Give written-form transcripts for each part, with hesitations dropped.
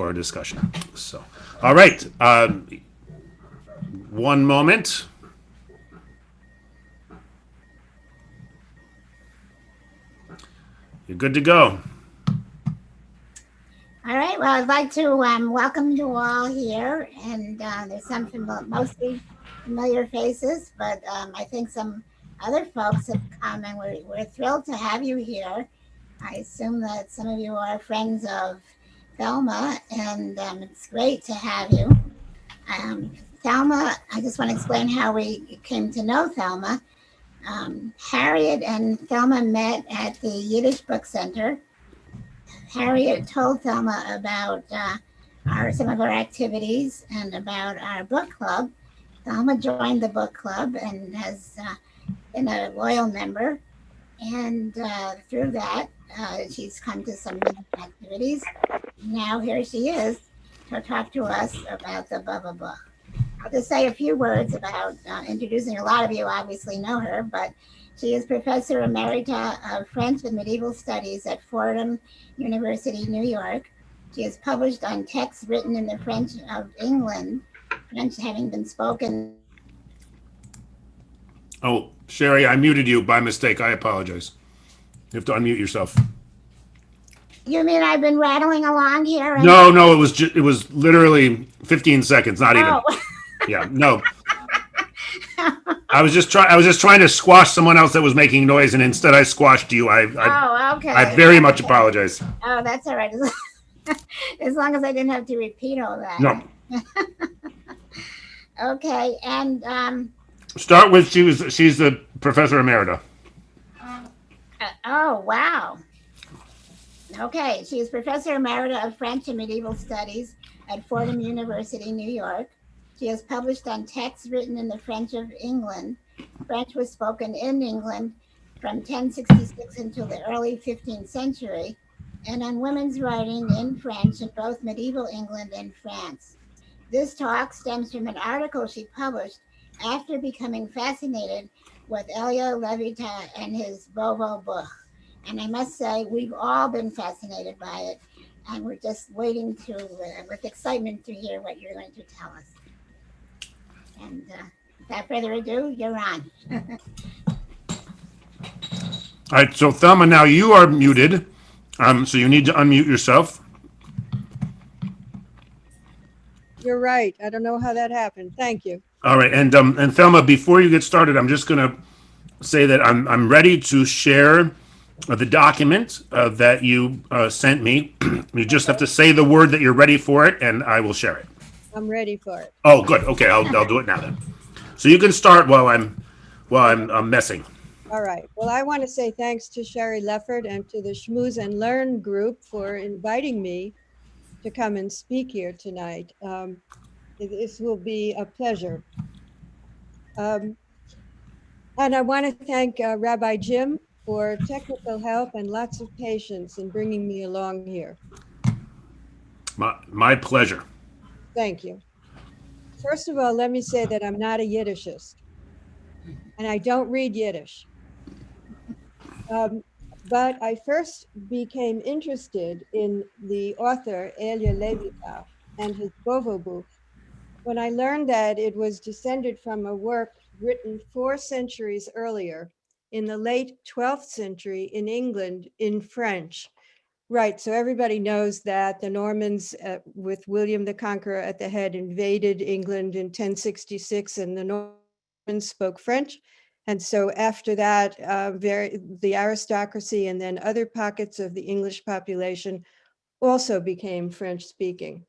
for a discussion. So, all right. One moment. You're good to go. All right. Well, I'd like to welcome you all here, and there's some mostly familiar faces, but I think some other folks have come, and we're thrilled to have you here. I assume that some of you are friends of Thelma, and it's great to have you. Um, Thelma, I just want to explain how we came to know Thelma. Harriet and Thelma met at the Yiddish Book Center. Harriet told Thelma about our some of our activities and about our book club. Thelma joined the book club and has been a loyal member. And through that, she's come to some many activities. Now here she is to talk to us about the blah blah blah. I'll just say a few words about introducing. A lot of you obviously know her, but she is Professor Emerita of French and Medieval Studies at Fordham University, New York. She has published on texts written in the French of England, French having been spoken. Oh, Sherry, I muted you by mistake. I apologize. You have to unmute yourself. You mean I've been rattling along here and No, no, it was literally 15 seconds, not oh even. Yeah, no. I was just trying to squash someone else that was making noise, and instead I squashed you. oh I okay very much apologize. oh that's all right as long as I didn't have to repeat all that. No, Okay, and start with she's the professor emerita. oh wow. Okay, she is Professor Emerita of French and Medieval Studies at Fordham University, New York. She has published on texts written in the French of England. French was spoken in England from 1066 until the early 15th century, and on women's writing in French in both medieval England and France. This talk stems from an article she published after becoming fascinated with Elia Levita and his Beauvau book. And I must say, we've all been fascinated by it, and we're just waiting to, with excitement, to hear what you're going to tell us. And without further ado, you're on. All right, so Thelma, now you are muted, so you need to unmute yourself. You're right. I don't know how that happened. Thank you. All right, and Thelma, before you get started, I'm just gonna say that I'm ready to share the document that you sent me. You just have Okay. to say the word that you're ready for it, and I will share it. I'm ready for it. Oh, good. Okay, I'll do it now then. So you can start while Okay. I'm messing. All right. Well, I want to say thanks to Sherry Leffert and to the Schmooze and Learn group for inviting me to come and speak here tonight. This will be a pleasure. Um, and I want to thank Rabbi Jim for technical help and lots of patience in bringing me along here. My pleasure. Thank you. First of all, let me say that I'm not a Yiddishist and I don't read Yiddish. Um, but I first became interested in the author Elia Levita and his Bovo book when I learned that it was descended from a work written 4 centuries earlier in the late 12th century in England in French. Right, so everybody knows that the Normans with William the Conqueror at the head invaded England in 1066 and the Normans spoke French. And so after that, the aristocracy and then other pockets of the English population also became French speaking.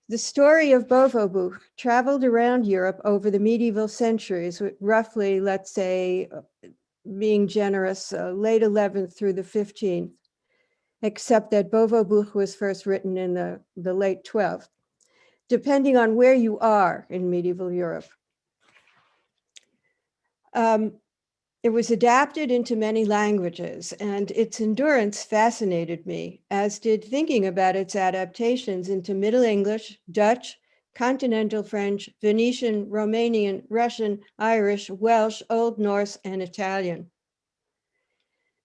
The story of Bovobu traveled around Europe over the medieval centuries, roughly, let's say, being generous, late 11th through the 15th, except that Bovobuch was first written in the late 12th, depending on where you are in medieval Europe. It was adapted into many languages, and its endurance fascinated me, as did thinking about its adaptations into Middle English, Dutch, Continental French, Venetian, Romanian, Russian, Irish, Welsh, Old Norse, and Italian.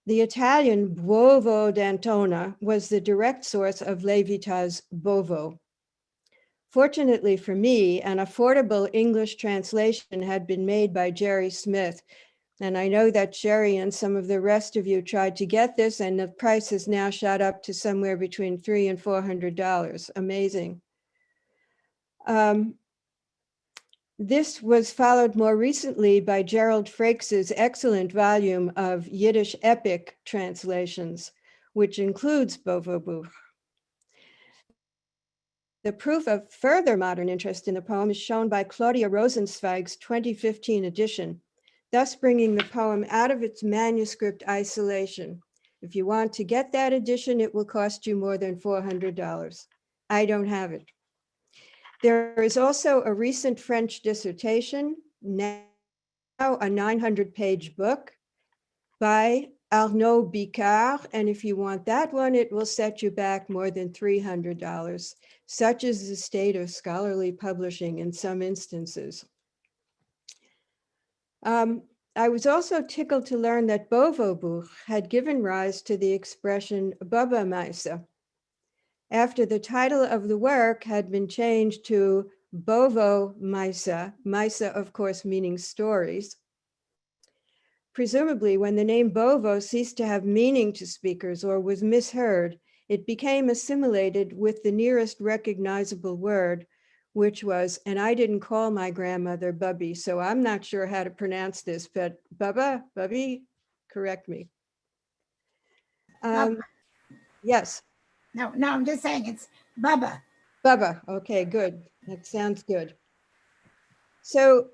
The Italian Bovo d'Antona was the direct source of Levita's Bovo. Fortunately for me, an affordable English translation had been made by Jerry Smith, and I know that Jerry and some of the rest of you tried to get this, and the price has now shot up to somewhere between $300 and $400. Amazing. This was followed more recently by Gerald Frakes's excellent volume of Yiddish epic translations, which includes Bovo Buch. The proof of further modern interest in the poem is shown by Claudia Rosenzweig's 2015 edition, thus bringing the poem out of its manuscript isolation. If you want to get that edition, it will cost you more than $400. I don't have it. There is also a recent French dissertation, now a 900-page book by Arnaud Bicard, and if you want that one, it will set you back more than $300. Such is the state of scholarly publishing in some instances. I was also tickled to learn that Bovo Buch had given rise to the expression Baba Meise, after the title of the work had been changed to Bovo Meise, Meise of course meaning stories. Presumably when the name Bovo ceased to have meaning to speakers or was misheard, it became assimilated with the nearest recognizable word, which was, and I didn't call my grandmother Bubby, so I'm not sure how to pronounce this, but Bubba, Bubby, correct me. Yes. No, I'm just saying it's Bubba. Bubba, okay, good. That sounds good. So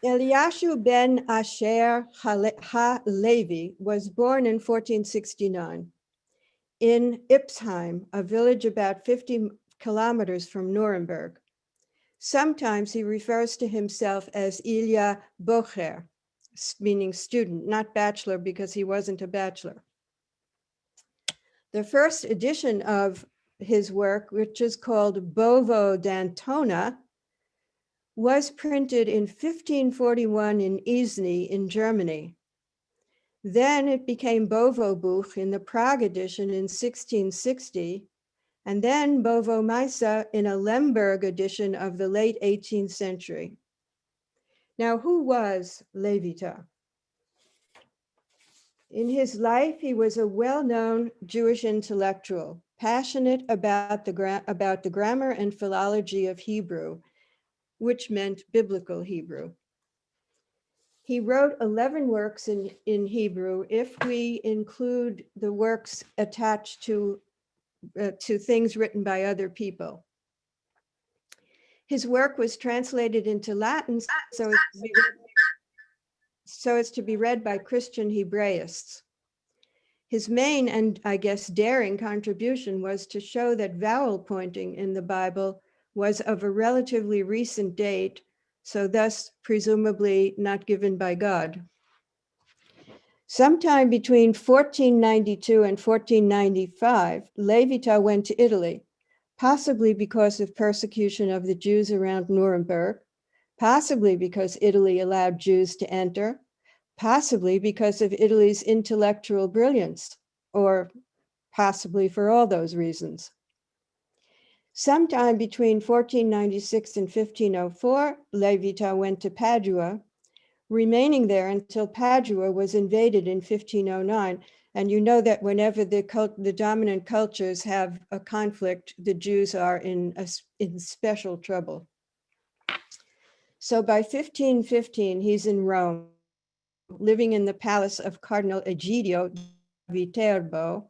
Eliashu ben Asher HaLevi was born in 1469 in Ipsheim, a village about 50 kilometers from Nuremberg. Sometimes he refers to himself as Ilya Bocher, meaning student, not bachelor, because he wasn't a bachelor. The first edition of his work, which is called Bovo d'Antona, was printed in 1541 in Izny in Germany. Then it became Bovo Buch in the Prague edition in 1660, and then Bovo Meise in a Lemberg edition of the late 18th century. Now, who was Levita? In his life, he was a well-known Jewish intellectual, passionate about the grammar and philology of Hebrew, which meant biblical Hebrew. He wrote 11 works in Hebrew, if we include the works attached to things written by other people. His work was translated into Latin so as to be read by Christian Hebraists. His main and, I guess, daring contribution was to show that vowel pointing in the Bible was of a relatively recent date, so thus presumably not given by God. Sometime between 1492 and 1495, Levita went to Italy, possibly because of persecution of the Jews around Nuremberg, possibly because Italy allowed Jews to enter, possibly because of Italy's intellectual brilliance, or possibly for all those reasons. Sometime between 1496 and 1504, Levita went to Padua, remaining there until Padua was invaded in 1509. And you know that whenever the dominant cultures have a conflict, the Jews are in special trouble. So by 1515, he's in Rome, living in the palace of Cardinal Egidio Viterbo,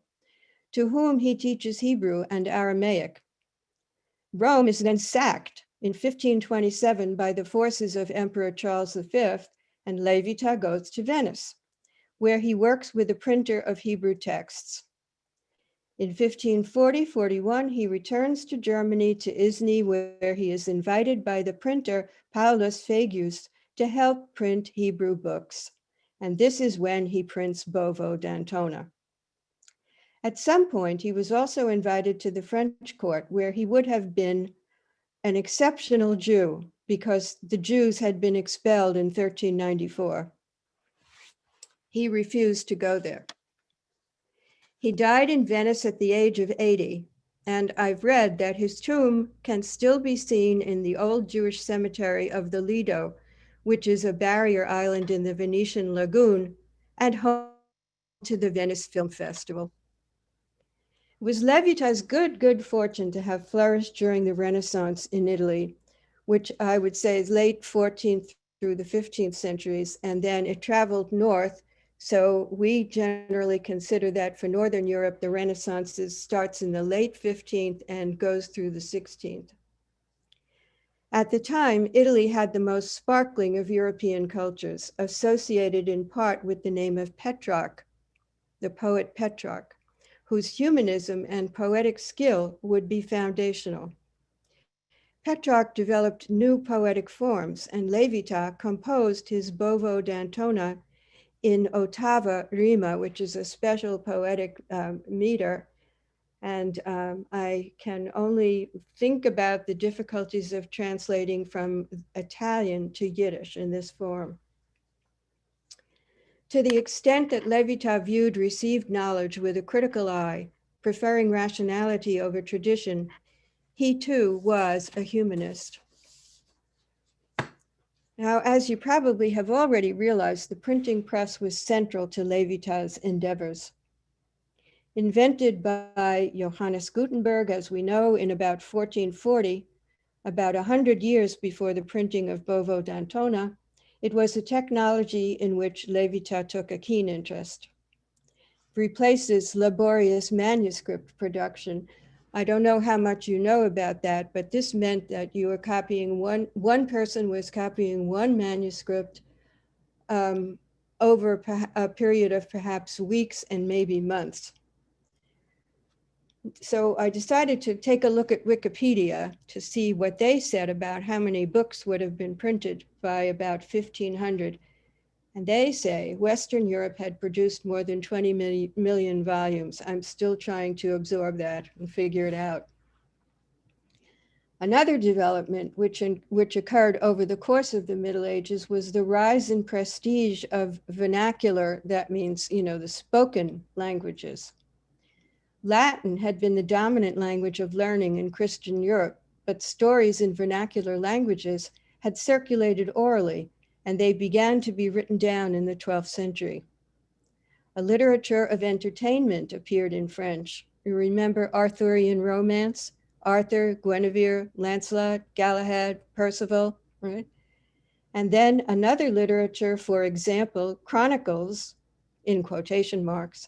to whom he teaches Hebrew and Aramaic. Rome is then sacked in 1527 by the forces of Emperor Charles V, and Levita goes to Venice, where he works with a printer of Hebrew texts. In 1540-41, he returns to Germany to Izny, where he is invited by the printer Paulus Fagius to help print Hebrew books. And this is when he prints Bovo d'Antona. At some point, he was also invited to the French court, where he would have been an exceptional Jew because the Jews had been expelled in 1394. He refused to go there. He died in Venice at the age of 80, and I've read that his tomb can still be seen in the old Jewish cemetery of the Lido, which is a barrier island in the Venetian lagoon and home to the Venice Film Festival. It was Levita's good fortune to have flourished during the Renaissance in Italy, which I would say is late 14th through the 15th centuries, and then it traveled north. So we generally consider that for Northern Europe, the Renaissance starts in the late 15th and goes through the 16th. At the time, Italy had the most sparkling of European cultures, associated in part with the name of Petrarch, the poet Petrarch, whose humanism and poetic skill would be foundational. Petrarch developed new poetic forms, and Levita composed his Bovo d'Antona in ottava rima, which is a special poetic meter. And I can only think about the difficulties of translating from Italian to Yiddish in this form. To the extent that Levita viewed received knowledge with a critical eye, preferring rationality over tradition, he too was a humanist. Now, as you probably have already realized, the printing press was central to Levita's endeavors. Invented by Johannes Gutenberg, as we know, in about 1440, about 100 years before the printing of Bovo d'Antona, it was a technology in which Levita took a keen interest. Replaces laborious manuscript production. I don't know how much you know about that, but this meant that you were copying one person was copying one manuscript over a period of perhaps weeks and maybe months. So I decided to take a look at Wikipedia to see what they said about how many books would have been printed by about 1500. And they say Western Europe had produced more than 20 million volumes. I'm still trying to absorb that and figure it out. Another development which occurred over the course of the Middle Ages was the rise in prestige of vernacular, that means, the spoken languages. Latin had been the dominant language of learning in Christian Europe, but stories in vernacular languages had circulated orally, and they began to be written down in the 12th century. A literature of entertainment appeared in French. You remember Arthurian romance? Arthur, Guinevere, Lancelot, Galahad, Percival, right? And then another literature, for example, chronicles, in quotation marks,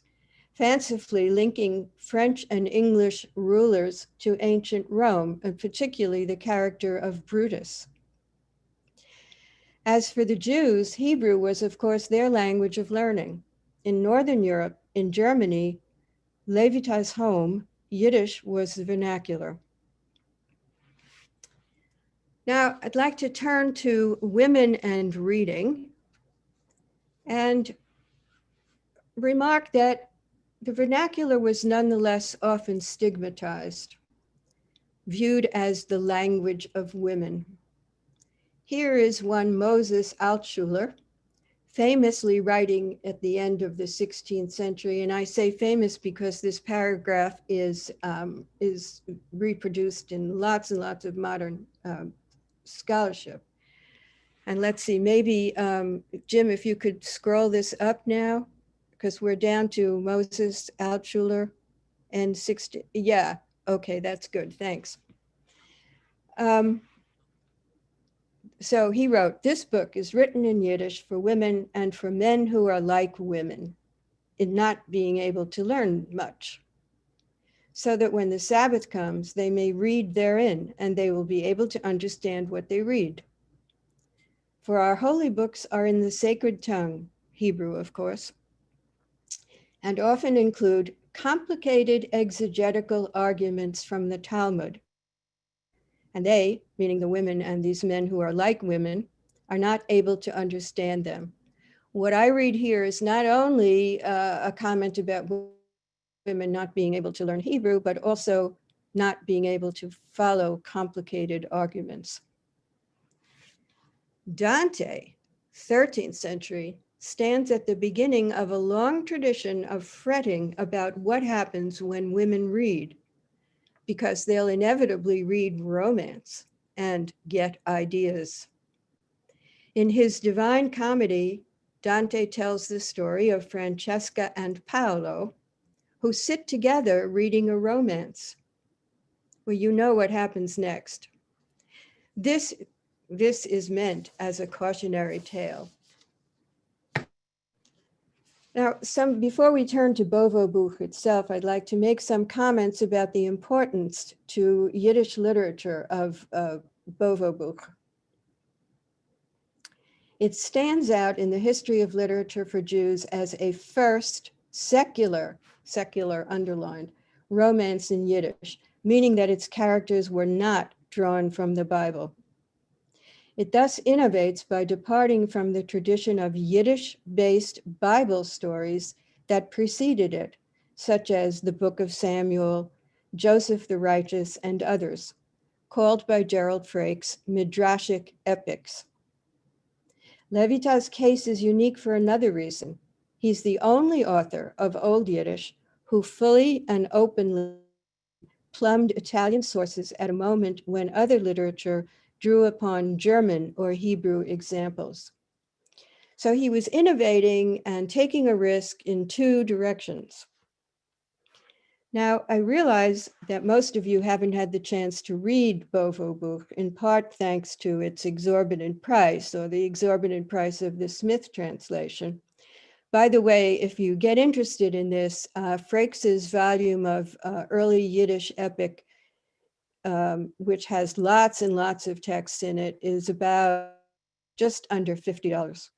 fancifully linking French and English rulers to ancient Rome, and particularly the character of Brutus. As for the Jews, Hebrew was, of course, their language of learning. In Northern Europe, in Germany, Levita's home, Yiddish was the vernacular. Now, I'd like to turn to women and reading and remark that the vernacular was nonetheless often stigmatized, viewed as the language of women. Here is one Moses Altschuler, famously writing at the end of the 16th century, and I say famous because this paragraph is reproduced in lots and lots of modern scholarship. And let's see, maybe, Jim, if you could scroll this up now, because we're down to Moses Altschuler and 60, yeah, okay, that's good, thanks. So he wrote, "This book is written in Yiddish for women and for men who are like women in not being able to learn much, so that when the Sabbath comes, they may read therein and they will be able to understand what they read. For our holy books are in the sacred tongue, Hebrew, of course, and often include complicated exegetical arguments from the Talmud. And they, meaning the women and these men who are like women, are not able to understand them." What I read here is not only a comment about women not being able to learn Hebrew, but also not being able to follow complicated arguments. Dante, 13th century, stands at the beginning of a long tradition of fretting about what happens when women read, because they'll inevitably read romance and get ideas. In his Divine Comedy, Dante tells the story of Francesca and Paolo, who sit together reading a romance. Well, you know what happens next. This is meant as a cautionary tale. Now, before we turn to Bovo Buch itself, I'd like to make some comments about the importance to Yiddish literature of Bovo Buch. It stands out in the history of literature for Jews as a first secular underlined, romance in Yiddish, meaning that its characters were not drawn from the Bible. It thus innovates by departing from the tradition of Yiddish-based Bible stories that preceded it, such as the Book of Samuel, Joseph the Righteous, and others, called by Gerald Frakes Midrashic epics. Levita's case is unique for another reason. He's the only author of Old Yiddish who fully and openly plumbed Italian sources at a moment when other literature drew upon German or Hebrew examples. So he was innovating and taking a risk in two directions. Now, I realize that most of you haven't had the chance to read Bovo Buch, in part thanks to its exorbitant price, or the exorbitant price of the Smith translation. By the way, if you get interested in this, Frakes's volume of early Yiddish epic, which has lots and lots of texts in it, is about just under $50.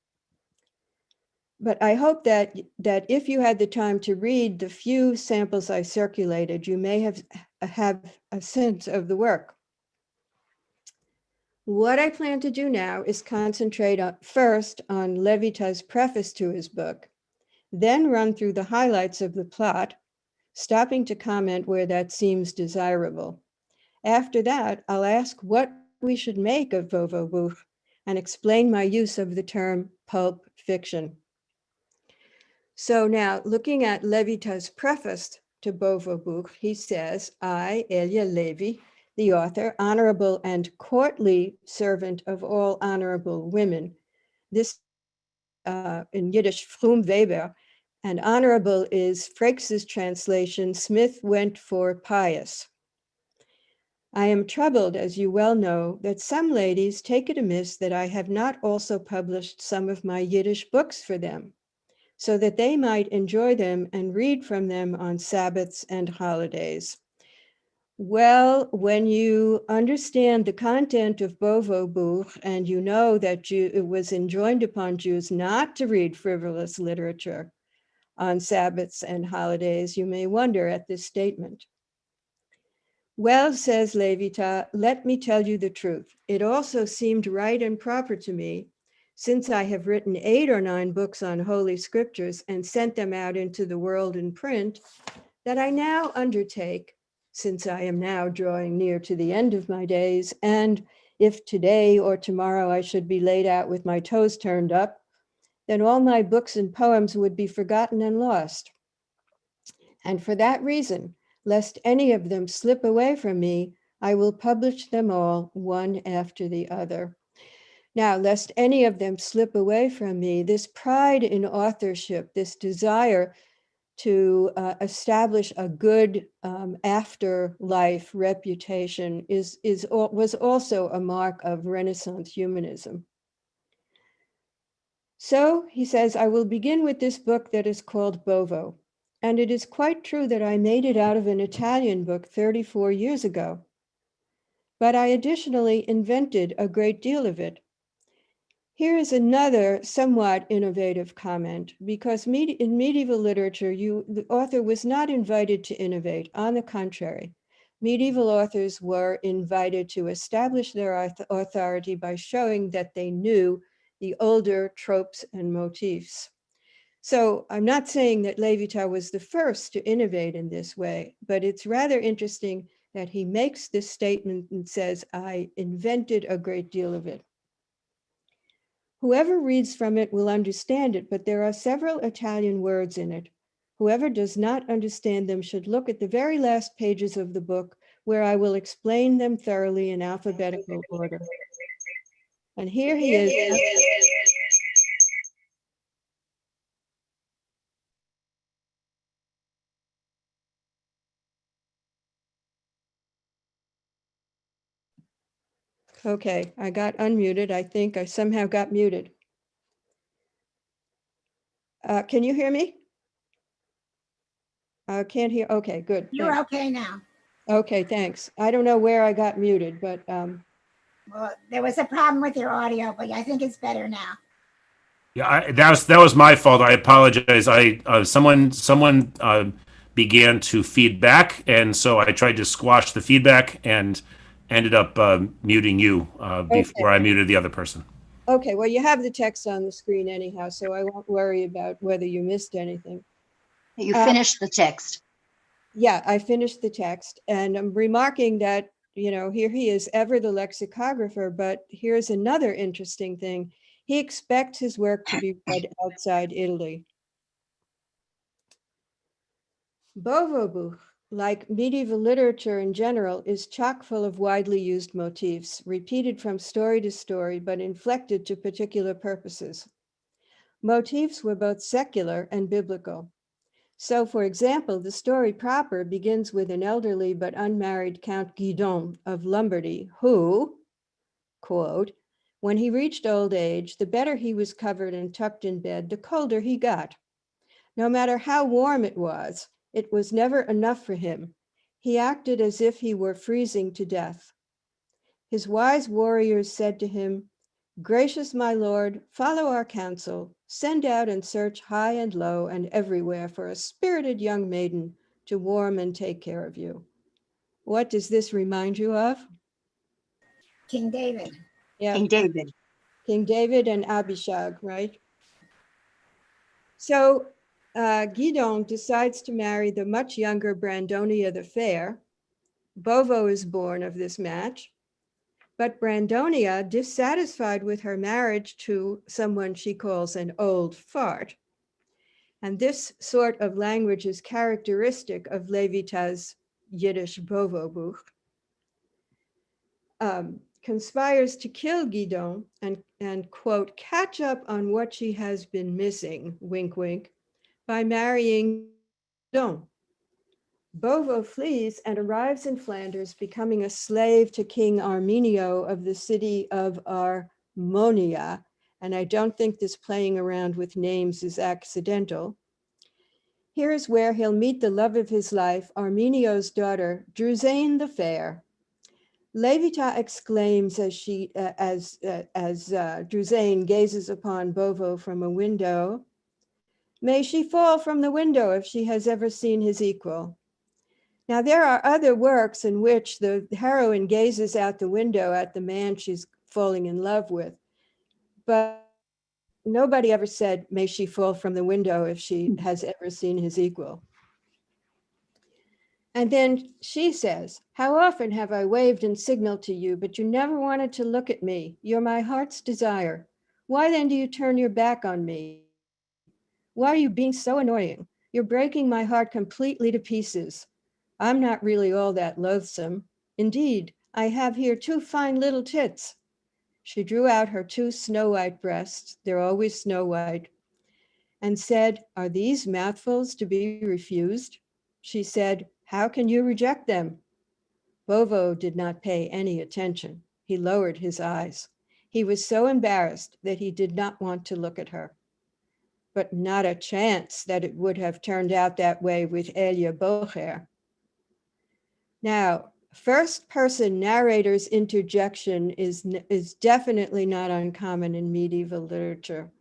But I hope that if you had the time to read the few samples I circulated, you may have a sense of the work. What I plan to do now is concentrate first on Levita's preface to his book, then run through the highlights of the plot, stopping to comment where that seems desirable. After that, I'll ask what we should make of Bovo Buch and explain my use of the term pulp fiction. So now, looking at Levita's preface to Bovo Buch, he says, I, Elia Levi, the author, honorable and courtly servant of all honorable women. This, in Yiddish, Frum Weber, and honorable is Frakes's translation, Smith went for pious. I am troubled, as you well know, that some ladies take it amiss that I have not also published some of my Yiddish books for them, so that they might enjoy them and read from them on Sabbaths and holidays. Well, when you understand the content of Bovo Buch and you know that it was enjoined upon Jews not to read frivolous literature on Sabbaths and holidays, you may wonder at this statement. Well, says Levita, let me tell you the truth. It also seemed right and proper to me, since I have written 8 or 9 books on Holy Scriptures and sent them out into the world in print, that I now undertake, since I am now drawing near to the end of my days, and if today or tomorrow I should be laid out with my toes turned up, then all my books and poems would be forgotten and lost. And for that reason, lest any of them slip away from me, I will publish them all one after the other. Now, lest any of them slip away from me, this pride in authorship, this desire to establish a good afterlife reputation was also a mark of Renaissance humanism. So he says, I will begin with this book that is called Bovo. And it is quite true that I made it out of an Italian book 34 years ago. But I additionally invented a great deal of it. Here is another somewhat innovative comment, because in medieval literature, the author was not invited to innovate. On the contrary, medieval authors were invited to establish their authority by showing that they knew the older tropes and motifs. So I'm not saying that Levita was the first to innovate in this way, but it's rather interesting that he makes this statement and says, I invented a great deal of it. Whoever reads from it will understand it, but there are several Italian words in it. Whoever does not understand them should look at the very last pages of the book, where I will explain them thoroughly in alphabetical order. And here he is. Okay, I got unmuted. I think I somehow got muted. Can you hear me? Can't hear. Okay, good. You're Thanks. okay now. Okay, thanks. I don't know where I got muted, but Well, there was a problem with your audio, but I think it's better now. Yeah, that was my fault. I apologize. Someone began to feed back, and so I tried to squash the feedback and ended up muting you before I muted the other person. okay, well, you have the text on the screen anyhow, so I won't worry about whether you missed anything. You finished the text. Yeah, I finished the text, and I'm remarking that, you know, here he is, ever the lexicographer, but here's another interesting thing. He expects his work to be read outside Italy. Bovo, like medieval literature in general, is chock full of widely used motifs, repeated from story to story, but inflected to particular purposes. Motifs were both secular and biblical. So, for example, the story proper begins with an elderly but unmarried Count Guidon of Lombardy who, quote, when he reached old age, the better he was covered and tucked in bed, the colder he got. No matter how warm it was never enough for him. He acted as if he were freezing to death. His wise warriors said to him, gracious my lord, follow our counsel, send out and search high and low and everywhere for a spirited young maiden to warm and take care of you. What does this remind you of? King David. Yeah, King David. King David and Abishag, right? So Guidon decides to marry the much younger Brandonia the Fair. Bovo is born of this match. But Brandonia, dissatisfied with her marriage to someone she calls an old fart, and this sort of language is characteristic of Levita's Yiddish Bovo conspires to kill Guidon and, quote, catch up on what she has been missing, wink, wink, by marrying Guidon. Bovo flees and arrives in Flanders, becoming a slave to King Arminio of the city of Armonia. And I don't think this playing around with names is accidental. Here is where he'll meet the love of his life, Arminio's daughter, Druzane the Fair. Levita exclaims as Druzane gazes upon Bovo from a window, may she fall from the window if she has ever seen his equal. Now, there are other works in which the heroine gazes out the window at the man she's falling in love with, but nobody ever said, may she fall from the window if she has ever seen his equal. And then she says, how often have I waved and signaled to you, but you never wanted to look at me. You're my heart's desire. Why then do you turn your back on me? Why are you being so annoying? You're breaking my heart completely to pieces. I'm not really all that loathsome. Indeed, I have here 2 fine little tits. She drew out her 2 snow-white breasts, they're always snow-white, and said, are these mouthfuls to be refused? She said, how can you reject them? Bovo did not pay any attention. He lowered his eyes. He was so embarrassed that he did not want to look at her. But not a chance that it would have turned out that way with Elia Bocher. Now, first person narrator's interjection is definitely not uncommon in medieval literature.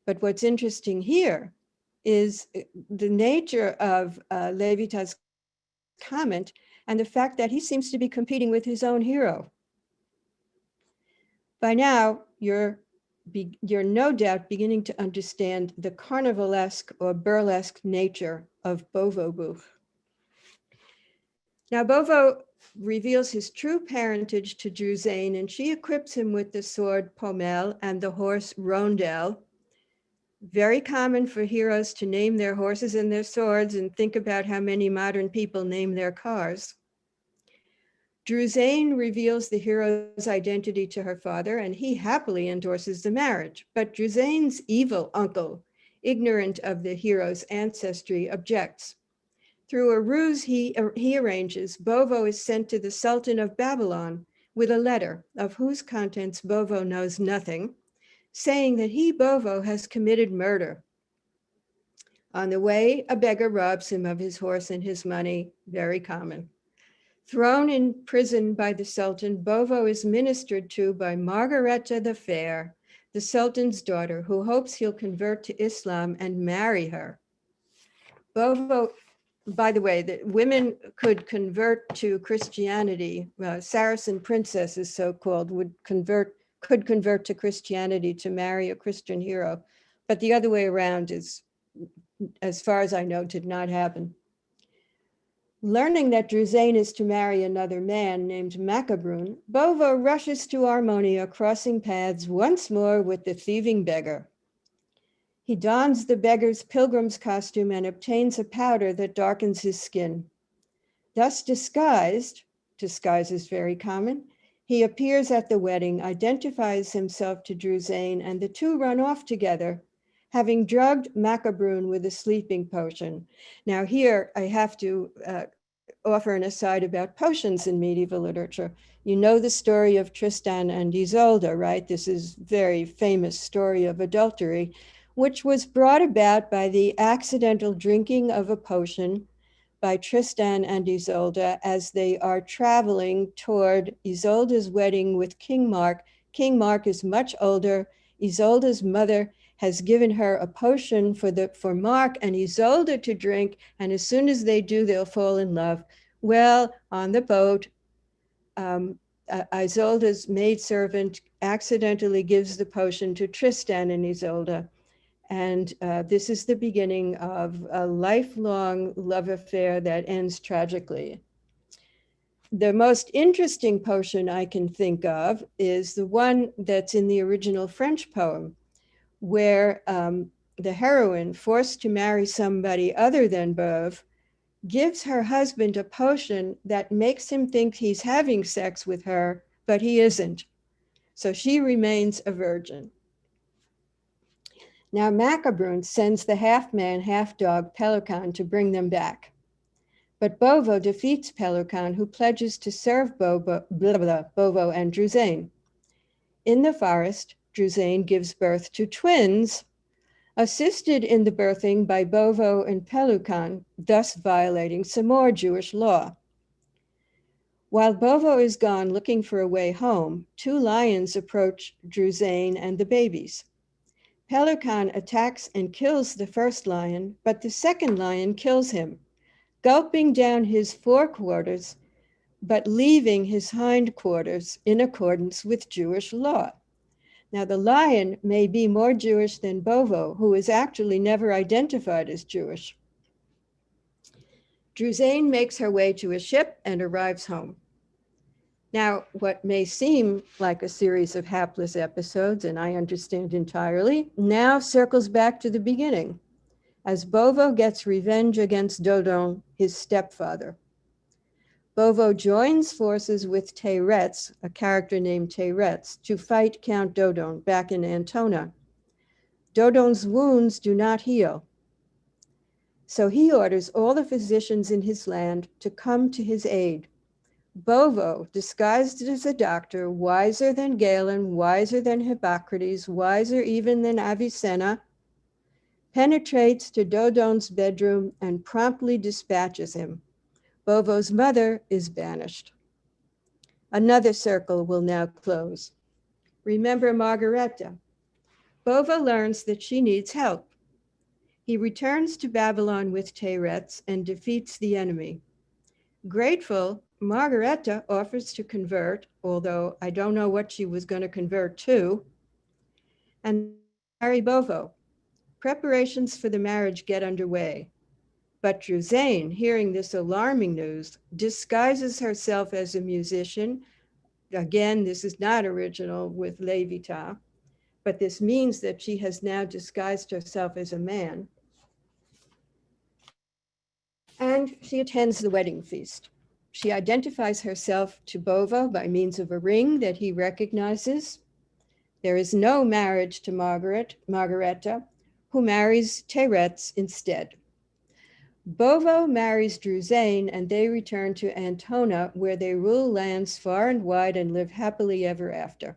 But what's interesting here is the nature of Levita's comment and the fact that he seems to be competing with his own hero. By now, you're no doubt beginning to understand the carnivalesque or burlesque nature of Bovo Buch. Now, Bovo reveals his true parentage to Druzane, and she equips him with the sword Pommel and the horse Rondel. Very common for heroes to name their horses and their swords, and think about how many modern people name their cars. Druzane reveals the hero's identity to her father, and he happily endorses the marriage. But Druzane's evil uncle, ignorant of the hero's ancestry, objects. Through a ruse he arranges, Bovo is sent to the Sultan of Babylon with a letter of whose contents Bovo knows nothing, saying that he, Bovo, has committed murder. On the way, a beggar robs him of his horse and his money, very common. Thrown in prison by the Sultan, Bovo is ministered to by Margareta the Fair, the Sultan's daughter, who hopes he'll convert to Islam and marry her. Bovo, by the way, that women could convert to Christianity. Saracen princesses, so-called, could convert to Christianity to marry a Christian hero, but the other way around is, as far as I know, did not happen. Learning that Druzane is to marry another man named Macabrun, Bovo rushes to Armonia, crossing paths once more with the thieving beggar. He dons the beggar's pilgrim's costume and obtains a powder that darkens his skin. Thus disguised, disguise is very common, he appears at the wedding, identifies himself to Druzane, and the two run off together, having drugged Macabrun with a sleeping potion. Now here I have to offer an aside about potions in medieval literature. You know the story of Tristan and Isolde, right? This is very famous story of adultery, which was brought about by the accidental drinking of a potion by Tristan and Isolde as they are traveling toward Isolde's wedding with King Mark. King Mark is much older. Isolde's mother has given her a potion for Mark and Isolde to drink, and as soon as they do, they'll fall in love. Well, on the boat, Isolde's maidservant accidentally gives the potion to Tristan and Isolde, and this is the beginning of a lifelong love affair that ends tragically. The most interesting potion I can think of is the one that's in the original French poem, where the heroine, forced to marry somebody other than Beuve, gives her husband a potion that makes him think he's having sex with her, but he isn't. So she remains a virgin. Now Macabrun sends the half-man, half-dog Pelucan to bring them back. But Bovo defeats Pelucan, who pledges to serve Bovo and Druzane. In the forest, Druzane gives birth to twins, assisted in the birthing by Bovo and Pelucan, thus violating some more Jewish law. While Bovo is gone looking for a way home, two lions approach Druzane and the babies. Pelucan attacks and kills the first lion, but the second lion kills him, gulping down his forequarters, but leaving his hindquarters in accordance with Jewish law. Now, the lion may be more Jewish than Bovo, who is actually never identified as Jewish. Druzane makes her way to a ship and arrives home. Now, what may seem like a series of hapless episodes, and I understand entirely, now circles back to the beginning, as Bovo gets revenge against Dodon, his stepfather. Bovo joins forces with Teyretz, a character named Teyretz, to fight Count Dodon back in Antona. Dodon's wounds do not heal, so he orders all the physicians in his land to come to his aid. Bovo, disguised as a doctor, wiser than Galen, wiser than Hippocrates, wiser even than Avicenna, penetrates to Dodon's bedroom and promptly dispatches him. Bovo's mother is banished. Another circle will now close. Remember Margareta. Bovo learns that she needs help. He returns to Babylon with Teyretz and defeats the enemy. Grateful, Margareta offers to convert, although I don't know what she was going to convert to, and marry Bovo. Preparations for the marriage get underway, But Druzane, hearing this alarming news, disguises herself as a musician. Again, this is not original with Levita, but this means that she has now disguised herself as a man. And she attends the wedding feast. She identifies herself to Bovo by means of a ring that he recognizes. There is no marriage to Margareta, who marries Teretz instead. Bovo marries Druzane, and they return to Antona, where they rule lands far and wide and live happily ever after.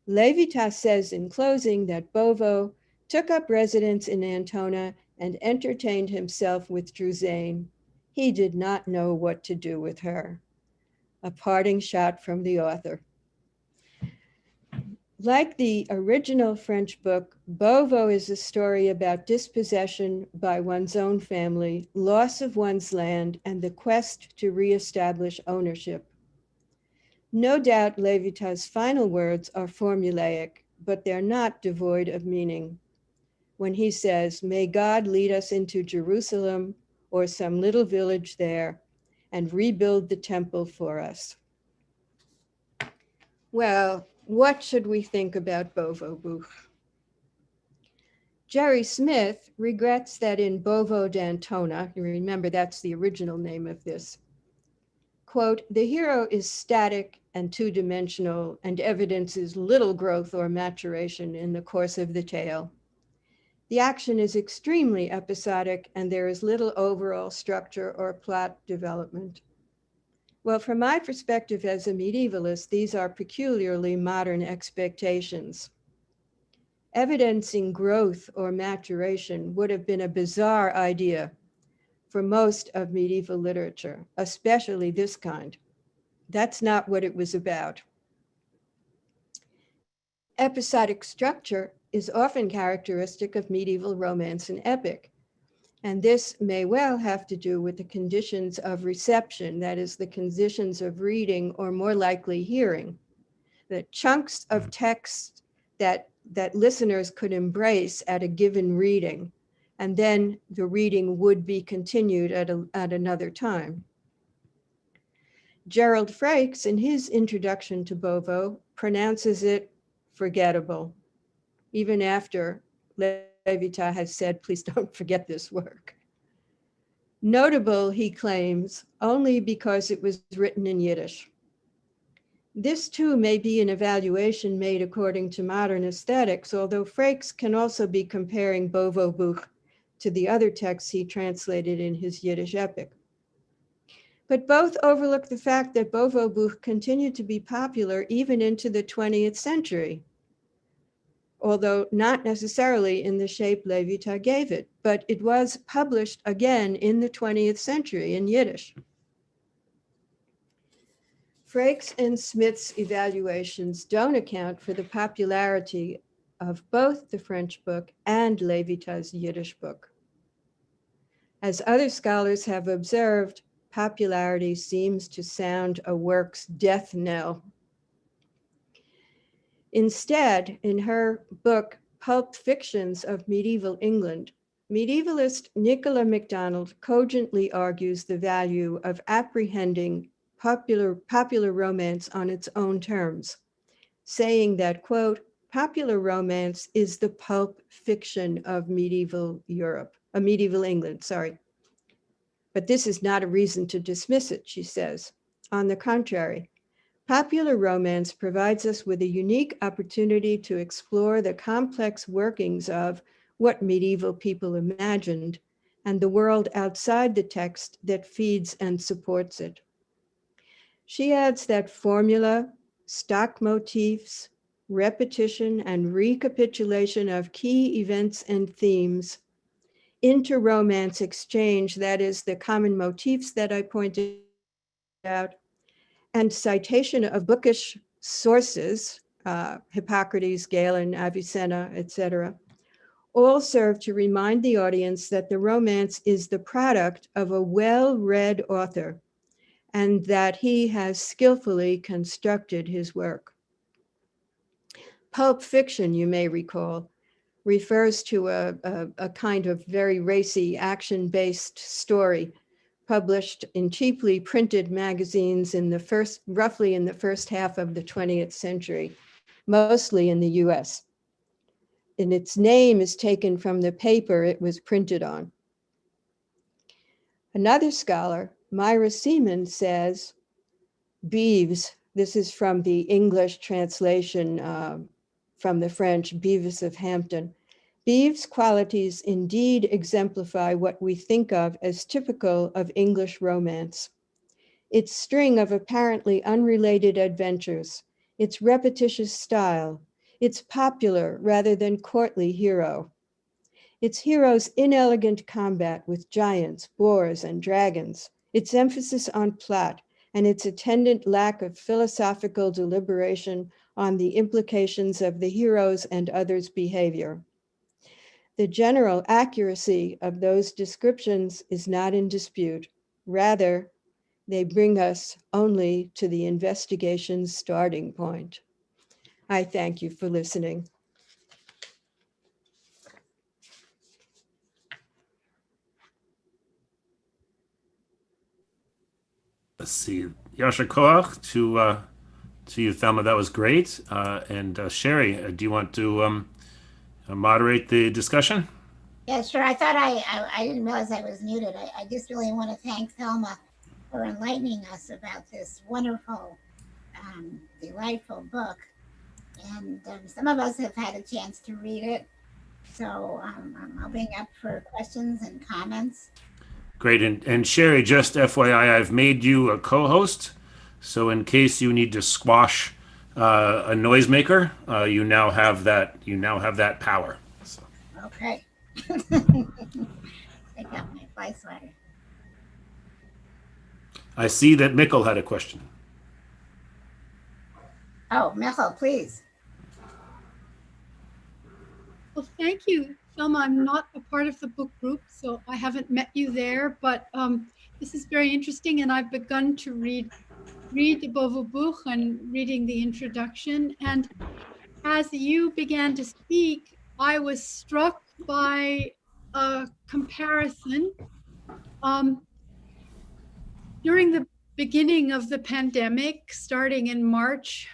Levita says in closing that Bovo took up residence in Antona and entertained himself with Druzane. He did not know what to do with her. A parting shot from the author. Like the original French book, Bovo is a story about dispossession by one's own family, loss of one's land, and the quest to reestablish ownership. No doubt Levita's final words are formulaic, but they're not devoid of meaning. When he says, "May God lead us into Jerusalem or some little village there and rebuild the temple for us." Well, what should we think about Bovo Buch? Jerry Smith regrets that in Bovo d'Antona, you remember that's the original name of this, quote, "The hero is static and two-dimensional and evidences little growth or maturation in the course of the tale. The action is extremely episodic and there is little overall structure or plot development." Well, from my perspective as a medievalist, these are peculiarly modern expectations. Evidencing growth or maturation would have been a bizarre idea for most of medieval literature, especially this kind. That's not what it was about. Episodic structure is often characteristic of medieval romance and epic. And this may well have to do with the conditions of reception, that is, the conditions of reading or more likely hearing. The chunks of text that listeners could embrace at a given reading, and then the reading would be continued at another time. Gerald Frakes, in his introduction to Bovo, pronounces it forgettable, even after Levita has said, "Please don't forget this work." Notable, he claims, only because it was written in Yiddish. This too may be an evaluation made according to modern aesthetics, although Frakes can also be comparing Bovo Buch to the other texts he translated in his Yiddish epic. But both overlook the fact that Bovo Buch continued to be popular even into the 20th century, although not necessarily in the shape Levita gave it, but it was published again in the 20th century in Yiddish. Frakes and Smith's evaluations don't account for the popularity of both the French book and Levita's Yiddish book. As other scholars have observed, popularity seems to sound a work's death knell. Instead, in her book, Pulp Fictions of Medieval England, medievalist Nicola MacDonald cogently argues the value of apprehending popular romance on its own terms, saying that, quote, "Popular romance is the pulp fiction of medieval England, sorry. But this is not a reason to dismiss it," she says. On the contrary, popular romance provides us with a unique opportunity to explore the complex workings of what medieval people imagined and the world outside the text that feeds and supports it. She adds that formula, stock motifs, repetition, and recapitulation of key events and themes, inter-romance exchange, that is, the common motifs that I pointed out, and citation of bookish sources, Hippocrates, Galen, Avicenna, etc., all serve to remind the audience that the romance is the product of a well-read author and that he has skillfully constructed his work. Pulp Fiction, you may recall, refers to a kind of very racy, action-based story published in cheaply printed magazines roughly in the first half of the 20th century, mostly in the US. And its name is taken from the paper it was printed on. Another scholar, Myra Seaman, says, Beeves, this is from the English translation from the French, Beavis of Hampton. Beeves' qualities indeed exemplify what we think of as typical of English romance. Its string of apparently unrelated adventures, its repetitious style, its popular rather than courtly hero, its hero's inelegant combat with giants, boars, and dragons, its emphasis on plot, and its attendant lack of philosophical deliberation on the implications of the hero's and others' behavior. The general accuracy of those descriptions is not in dispute. Rather, they bring us only to the investigation's starting point. I thank you for listening. Let's see. Yasha Koach to you, Thelma. That was great. And Sherry, do you want to moderate the discussion? Yeah, sure. I thought I didn't realize I was muted. I just really want to thank Thelma for enlightening us about this wonderful, delightful book. And some of us have had a chance to read it. So I'll bring up for questions and comments. Great. And Sherry, just FYI, I've made you a co-host. So in case you need to squash a noisemaker, you now have that power. So. Okay. Take out my fly sweater. I see that Mikkel had a question. Oh, Michael, please. Well, thank you, Thelma. I'm not a part of the book group, so I haven't met you there, but this is very interesting, and I've begun to read the Buch and reading the introduction. And as you began to speak, I was struck by a comparison. During the beginning of the pandemic, starting in March,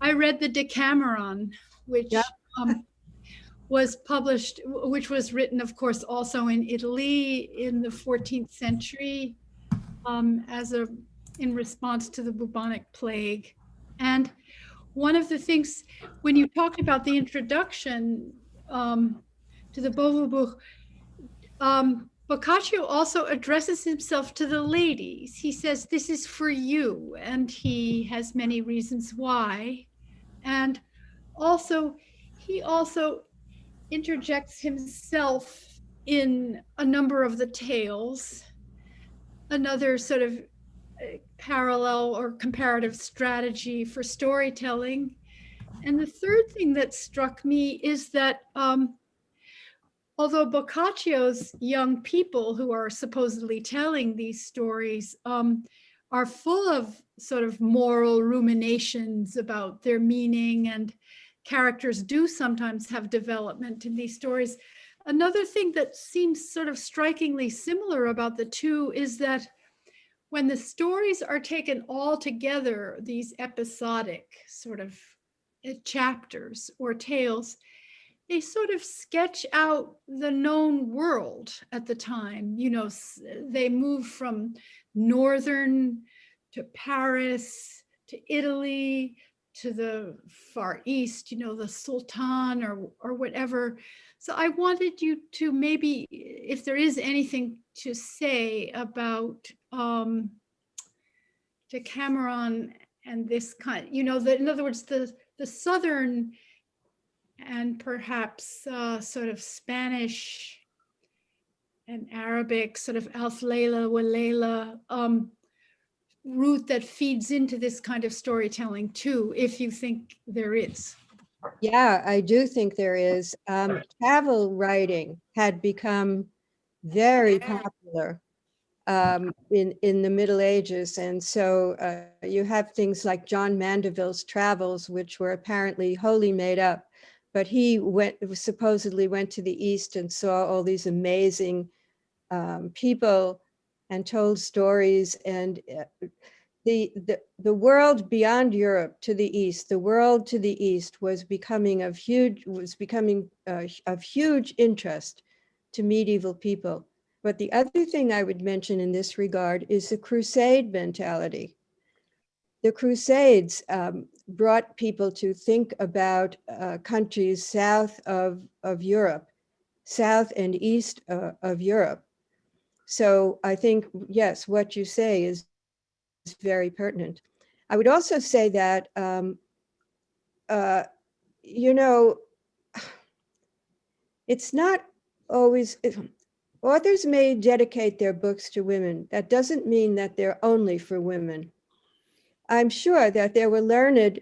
I read the Decameron, which was published, which was written, of course, also in Italy in the 14th century in response to the bubonic plague. And one of the things, when you talked about the introduction to the Buch, Boccaccio also addresses himself to the ladies. He says, this is for you, and he has many reasons why. And also, he also interjects himself in a number of the tales, another sort of parallel or comparative strategy for storytelling. And the third thing that struck me is that although Boccaccio's young people who are supposedly telling these stories are full of sort of moral ruminations about their meaning, and characters do sometimes have development in these stories, another thing that seems sort of strikingly similar about the two is that when the stories are taken all together, these episodic sort of chapters or tales, they sort of sketch out the known world at the time. You know, they move from northern to Paris to Italy to the Far East, you know, the Sultan or whatever. So I wanted you to maybe, if there is anything to say about Decameron and this kind, you know, in other words, the Southern and perhaps sort of Spanish and Arabic sort of Alf Layla wa Layla route that feeds into this kind of storytelling too, if you think there is. Yeah, I do think there is. Travel writing had become very popular in the Middle Ages. And so you have things like John Mandeville's travels, which were apparently wholly made up but he supposedly went to the East and saw all these amazing people and told stories. And the world beyond Europe to the East, the world to the East was becoming of huge interest to medieval people. But the other thing I would mention in this regard is the Crusade mentality. The Crusades brought people to think about countries south of Europe, south and east of Europe. So I think, yes, what you say is very pertinent. I would also say that, you know, it's not always, authors may dedicate their books to women. That doesn't mean that they're only for women. I'm sure that there were learned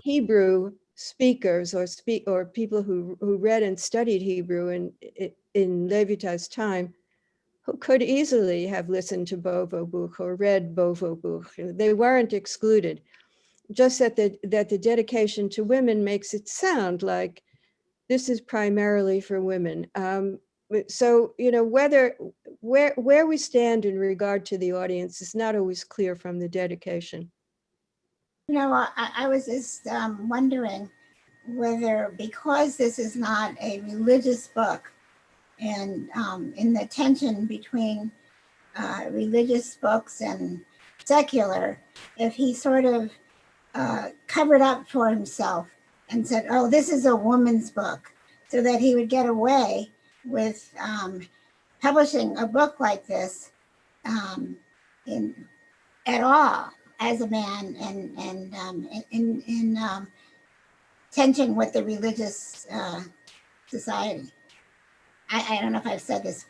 Hebrew speakers or people who read and studied Hebrew in Levitas' time, who could easily have listened to Bovo Buch or read Bovo Buch. They weren't excluded. Just that the dedication to women makes it sound like this is primarily for women. So, you know, where we stand in regard to the audience is not always clear from the dedication. You know, I was just wondering whether, because this is not a religious book, and in the tension between religious books and secular, if he sort of covered up for himself and said, oh, this is a woman's book, so that he would get away with publishing a book like this at all as a man, and in tension with the religious society. I don't know if I've said this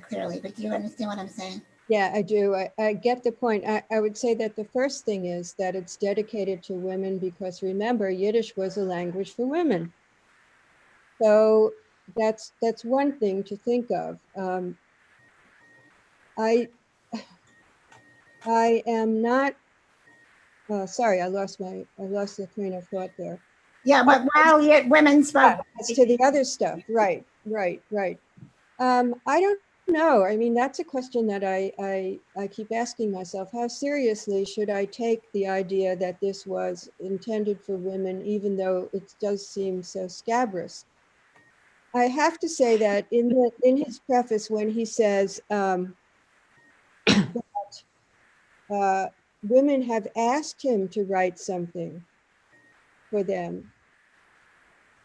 clearly, but do you understand what I'm saying? Yeah, I do. I get the point. I would say that the first thing is that it's dedicated to women because, remember, Yiddish was a language for women. So that's one thing to think of. I am not. Sorry, I lost the train of thought there. Yeah, but while women spoke. As to the other stuff, right. I don't know. I mean, that's a question that I keep asking myself. How seriously should I take the idea that this was intended for women, even though it does seem so scabrous? I have to say that in his preface, when he says that women have asked him to write something for them,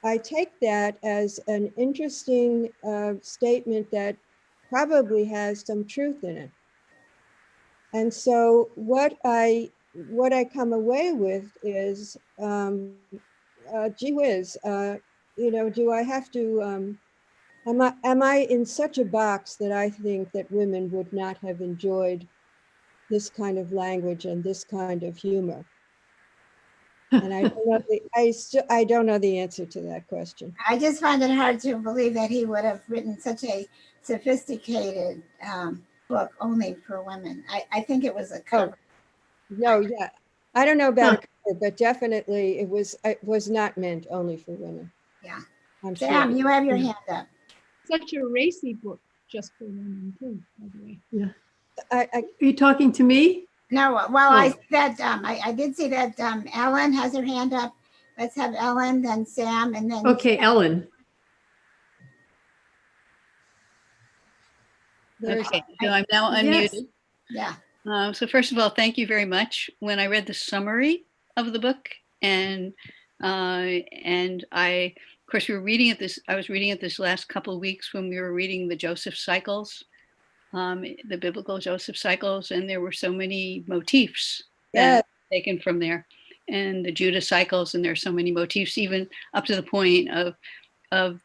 I take that as an interesting statement that probably has some truth in it. And so what I come away with is, gee whiz, you know, do I have to, am I in such a box that I think that women would not have enjoyed this kind of language and this kind of humor? And I don't know I don't know the answer to that question. I just find it hard to believe that he would have written such a sophisticated book only for women. I think it was a cover. No, yeah. I don't know about a cover, but definitely it was not meant only for women. Yeah. I'm Sam, sure. you have your hand up. Such a racy book, just for women too, by the way. Yeah. Are you talking to me? No, well, I said I did see that Ellen has her hand up. Let's have Ellen, then Sam, and then Okay, Ellen. Okay, so I'm now unmuted. Yeah. So first of all, thank you very much. When I read the summary of the book, and I, of course, we were reading it I was reading it this last couple of weeks when we were reading the Joseph cycles, the biblical Joseph cycles, and there were so many motifs that taken from there, and the Judah cycles, and there are so many motifs, even up to the point of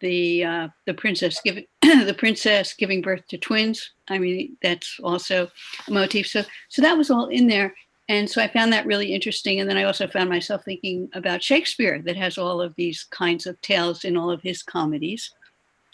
the princess giving the princess giving birth to twins. I mean, that's also a motif. So that was all in there. And so I found that really interesting. And then I also found myself thinking about Shakespeare, that has all of these kinds of tales in all of his comedies,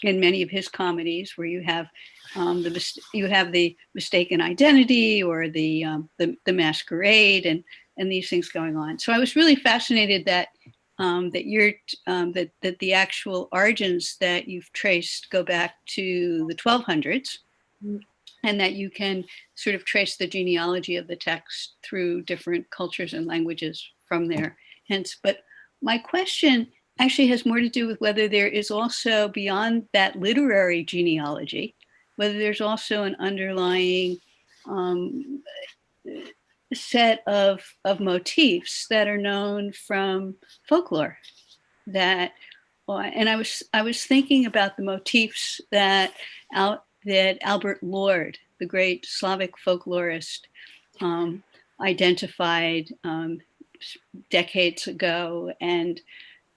in many of his comedies, where you have the mistaken identity, or the masquerade, and these things going on. So I was really fascinated that that that the actual origins that you've traced go back to the 1200s, and that you can sort of trace the genealogy of the text through different cultures and languages from there. Hence, but my question actually has more to do with whether there is also, beyond that literary genealogy, whether there's also an underlying set of motifs that are known from folklore. And I was thinking about the motifs that Albert Lord, the great Slavic folklorist, identified decades ago, and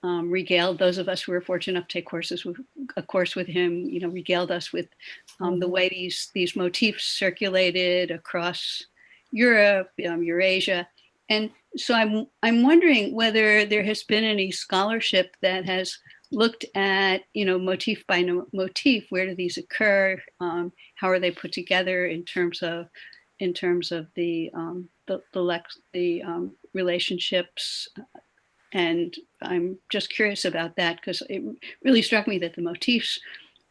regaled those of us who were fortunate enough to take a course with him, regaled us with the way these motifs circulated across Europe, Eurasia. And so I'm wondering whether there has been any scholarship that has looked at, motif by motif, where do these occur? How are they put together in terms of the relationships? And I'm just curious about that, because it really struck me that the motifs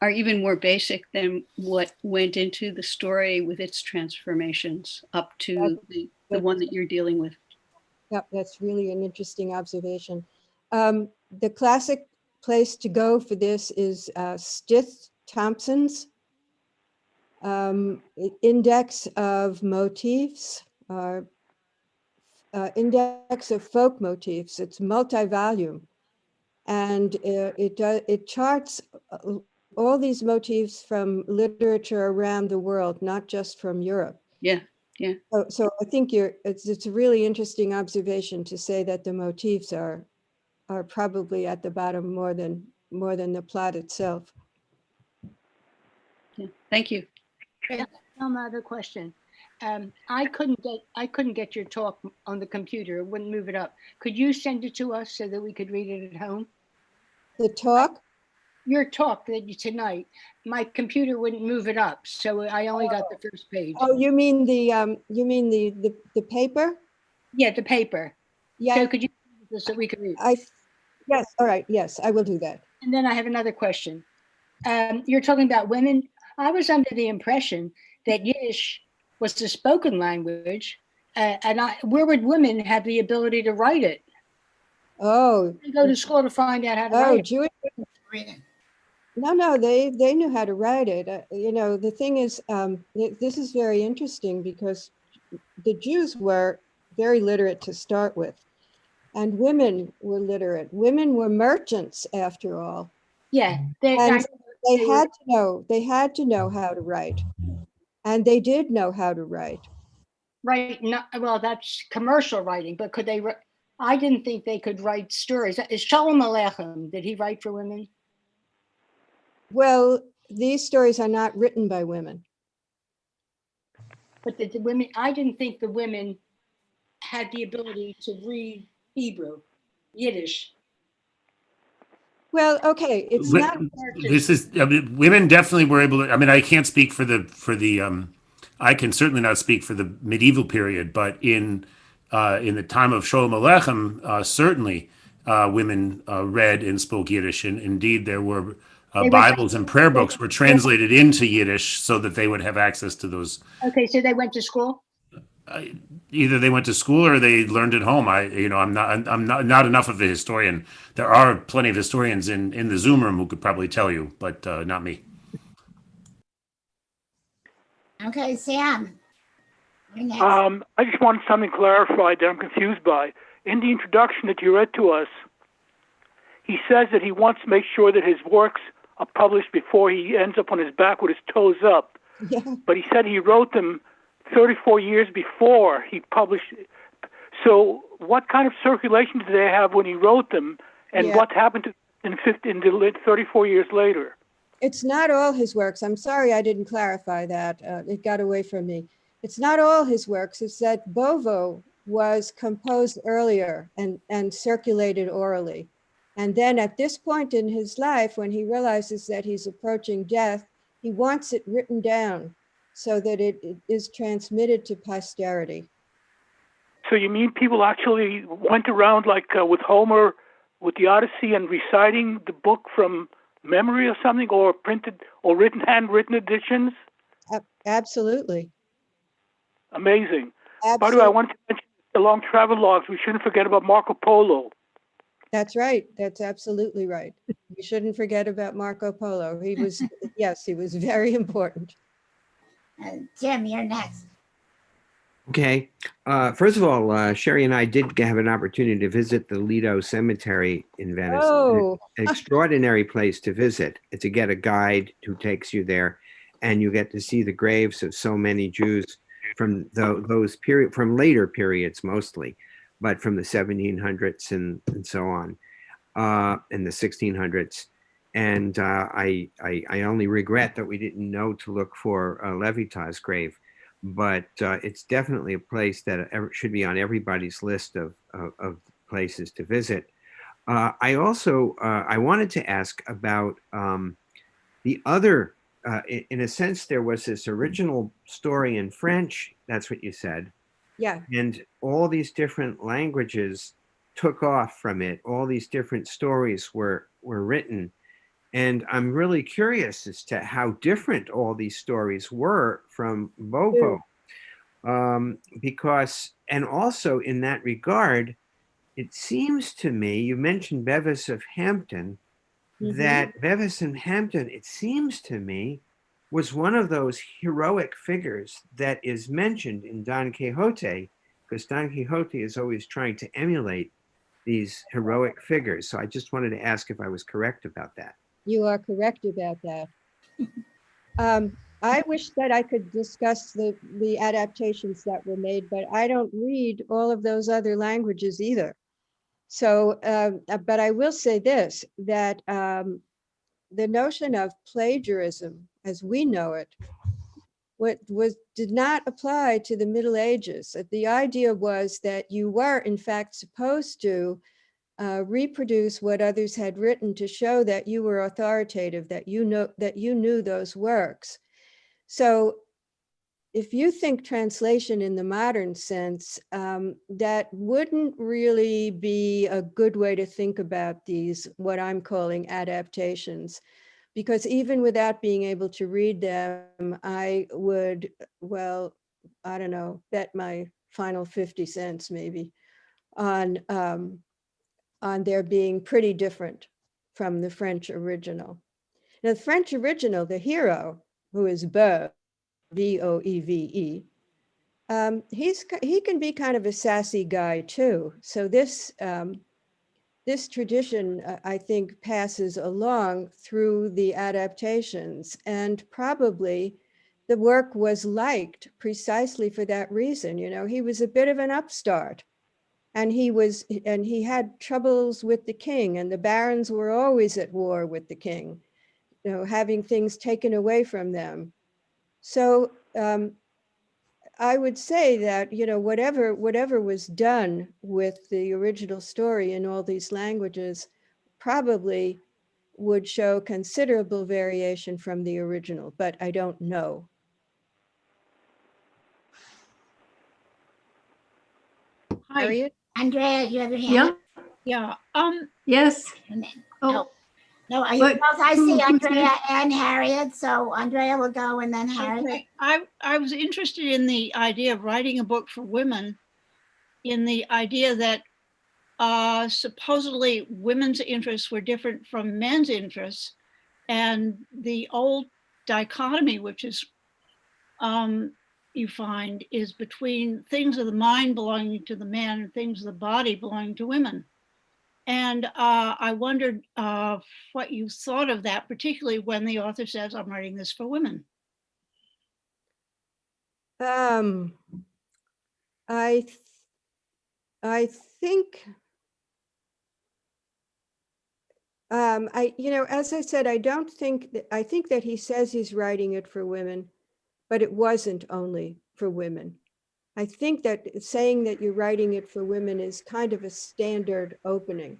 are even more basic than what went into the story with its transformations up to the one that you're dealing with. Yep, that's really an interesting observation. The classic place to go for this is Stith Thompson's Index of Motifs, Index of Folk Motifs. It's multi-volume, and it charts all these motifs from literature around the world, not just from Europe. Yeah, yeah. So I think it's a really interesting observation to say that the motifs are probably at the bottom more than the plot itself. Yeah, thank you. Another question. I couldn't get your talk on the computer. It wouldn't move it up. Could you send it to us so that we could read it at home? The talk? Your talk tonight. My computer wouldn't move it up, so I only got the first page. Oh, you mean the paper? Yeah, the paper. Yeah. So could you send it so we could read? Yes. All right. Yes, I will do that. And then I have another question. You're talking about women. I was under the impression that Yiddish was the spoken language, and where would women have the ability to write it? Oh, They go to school to find out how to write it. Jewish. Read it. No, they knew how to write it. The thing is, this is very interesting because the Jews were very literate to start with, and women were literate. Women were merchants, after all. Yeah, They had to know how to write, and they did know how to write. Right. Well, that's commercial writing, but could they? I didn't think they could write stories. Is Shalom Aleichem, did he write for women? Well, these stories are not written by women. But the women, I didn't think the women had the ability to read Hebrew, Yiddish. Well, okay, it's not. This is, women definitely were able to. I mean, I can't speak for the. I can certainly not speak for the medieval period, but in the time of Sholem Aleichem, certainly women read and spoke Yiddish, and indeed there were Bibles and prayer books were translated into Yiddish so that they would have access to those. Okay, so they went to school. Either they went to school or they learned at home. I'm not enough of a historian. There are plenty of historians in the Zoom room who could probably tell you, but not me. Okay, Sam. I just wanted something clarified that I'm confused by. In the introduction that you read to us, he says that he wants to make sure that his works are published before he ends up on his back with his toes up. Yeah. But he said he wrote them 34 years before he published it. So what kind of circulation did they have when he wrote them, and what happened to in 34 years later? It's not all his works. I'm sorry I didn't clarify that. It got away from me. It's not all his works. It's that Bovo was composed earlier and circulated orally. And then at this point in his life, when he realizes that he's approaching death, he wants it written down so that it is transmitted to posterity. So you mean people actually went around like with Homer with the Odyssey and reciting the book from memory or something, or printed or handwritten editions? Absolutely. Amazing. Absolutely. By the way, I want to mention along travel logs, we shouldn't forget about Marco Polo. That's right. That's absolutely right. We shouldn't forget about Marco Polo. He was, yes, he was very important. Jim, you're next. Okay. First of all, Sherry and I did have an opportunity to visit the Lido Cemetery in Venice. Oh, An extraordinary place to visit, to get a guide who takes you there, and you get to see the graves of so many Jews from those period, from later periods mostly, but from the 1700s and so on, and the 1600s. And I only regret that we didn't know to look for Levitas' grave. But it's definitely a place that should be on everybody's list of places to visit. I also I wanted to ask about the other. In a sense, there was this original story in French. That's what you said. yeah. And all these different languages took off from it. All these different stories were written. And I'm really curious as to how different all these stories were from Bobo. Because, and also in that regard, it seems to me, you mentioned Bevis of Hampton, that Bevis and Hampton, it seems to me, was one of those heroic figures that is mentioned in Don Quixote, because Don Quixote is always trying to emulate these heroic figures. So I just wanted to ask if I was correct about that. You are correct about that. I wish that I could discuss the adaptations that were made, but I don't read all of those other languages either. So, but I will say this, that the notion of plagiarism, as we know it, did not apply to the Middle Ages. The idea was that you were, in fact, supposed to reproduce what others had written to show that you were authoritative, that you knew those works. So if you think translation in the modern sense, that wouldn't really be a good way to think about these, what I'm calling adaptations, because even without being able to read them, I would, well, I don't know, bet my final 50 cents maybe on their being pretty different from the French original. Now, the French original, the hero, who is Boeve, B-O-E-V-E, he can be kind of a sassy guy too. So this tradition, I think, passes along through the adaptations, and probably the work was liked precisely for that reason. You know, he was a bit of an upstart. And he had troubles with the king, and the barons were always at war with the king, you know, having things taken away from them. So I would say that, you know, whatever was done with the original story in all these languages probably would show considerable variation from the original, but I don't know. Hi. Harriet? Andrea, you have your hand? Yeah. Yes. Oh, no, are you both? I see Andrea and Harriet. So Andrea will go and then Harriet. Okay. I was interested in the idea of writing a book for women, in the idea that supposedly women's interests were different from men's interests, and the old dichotomy, which is you find, is between things of the mind belonging to the man and things of the body belonging to women. And I wondered what you thought of that, particularly when the author says, I'm writing this for women. I think, you know, as I said, I think that he says he's writing it for women, but it wasn't only for women. I think that saying that you're writing it for women is kind of a standard opening.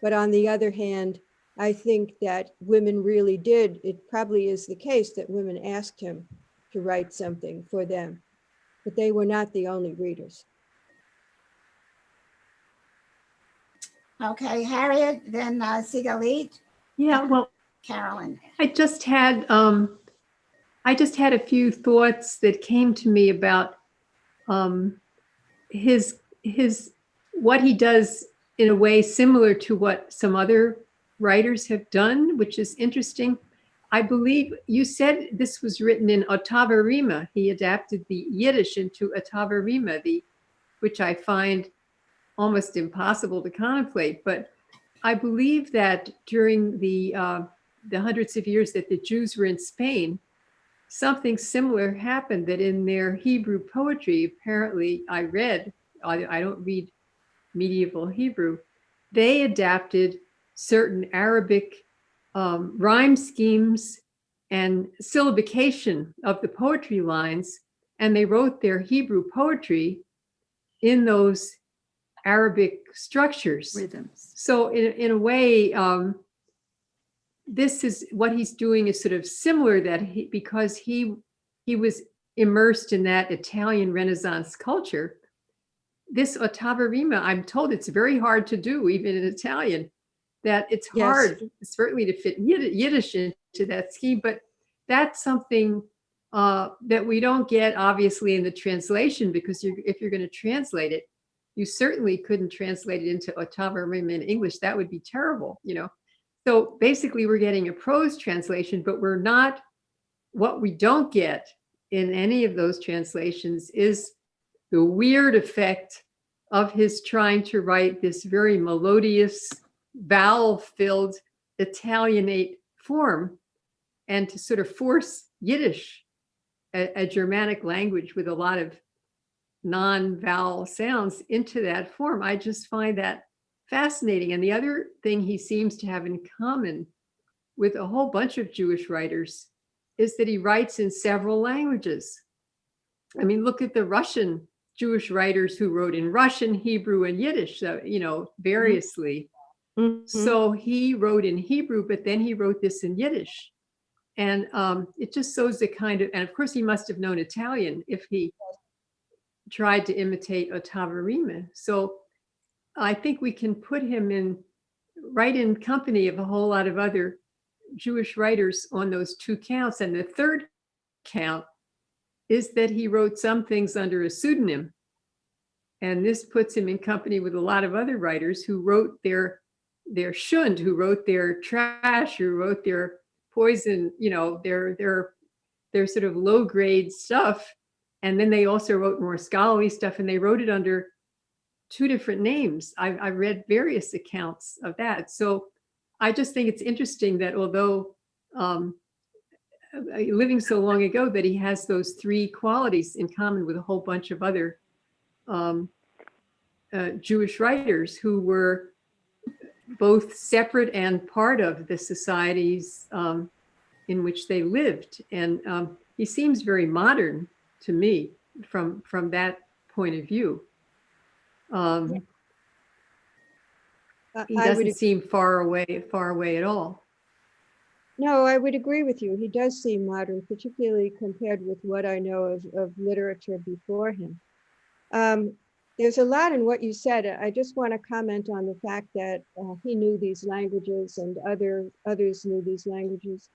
But on the other hand, I think that women really did, it probably is the case that women asked him to write something for them, but they were not the only readers. Okay, Harriet, then Sigalit, Yeah, well, Carolyn. I just had a few thoughts that came to me about his what he does in a way similar to what some other writers have done, which is interesting. I believe you said this was written in Ottava Rima. He adapted the Yiddish into Ottava Rima, which I find almost impossible to contemplate. But I believe that during the hundreds of years that the Jews were in Spain, something similar happened, that in their Hebrew poetry, apparently I read, I don't read medieval Hebrew, they adapted certain Arabic rhyme schemes and syllabication of the poetry lines, and they wrote their Hebrew poetry in those Arabic structures. Rhythms. So in a way, this is what he's doing is sort of similar, that because he was immersed in that Italian Renaissance culture. This Ottava Rima, I'm told it's very hard to do, even in Italian, that it's hard, certainly to fit Yiddish into that scheme, but that's something that we don't get obviously in the translation, because if you're going to translate it, you certainly couldn't translate it into Ottava Rima in English. That would be terrible, you know. So basically we're getting a prose translation, but what we don't get in any of those translations is the weird effect of his trying to write this very melodious, vowel-filled Italianate form, and to sort of force Yiddish, a Germanic language with a lot of non-vowel sounds, into that form. I just find that fascinating. And the other thing he seems to have in common with a whole bunch of Jewish writers is that he writes in several languages. I mean, look at the Russian Jewish writers who wrote in Russian, Hebrew, and Yiddish, you know, variously. Mm-hmm. So he wrote in Hebrew, but then he wrote this in Yiddish. And it just shows the kind of, and of course he must have known Italian if he tried to imitate Ottava Rima. So I think we can put him right in company of a whole lot of other Jewish writers on those two counts. And the third count is that he wrote some things under a pseudonym. And this puts him in company with a lot of other writers who wrote their shund, who wrote their trash, who wrote their poison, you know, their sort of low grade stuff. And then they also wrote more scholarly stuff, and they wrote it under two different names. I read various accounts of that. So I just think it's interesting that although living so long ago, that he has those three qualities in common with a whole bunch of other Jewish writers who were both separate and part of the societies in which they lived. And he seems very modern to me from that point of view. He doesn't seem far away at all. No, I would agree with you. He does seem modern, particularly compared with what I know of literature before him. There's a lot in what you said. I just want to comment on the fact that he knew these languages and others knew these languages.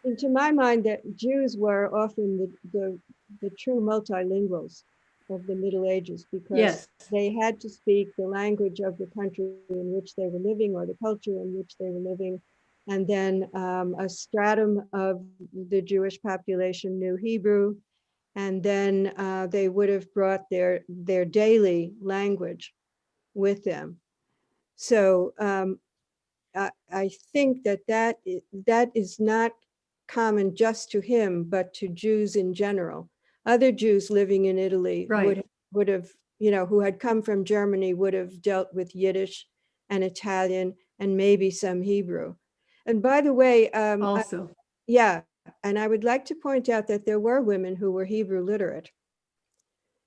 And to my mind, that Jews were often the true multilinguals of the Middle Ages, because they had to speak the language of the country in which they were living, or the culture in which they were living. And then a stratum of the Jewish population knew Hebrew, and then they would have brought their daily language with them. So I think that is not common just to him, but to Jews in general. Other Jews living in Italy would have, you know, who had come from Germany, would have dealt with Yiddish and Italian and maybe some Hebrew. And by the way, also, and I would like to point out that there were women who were Hebrew literate.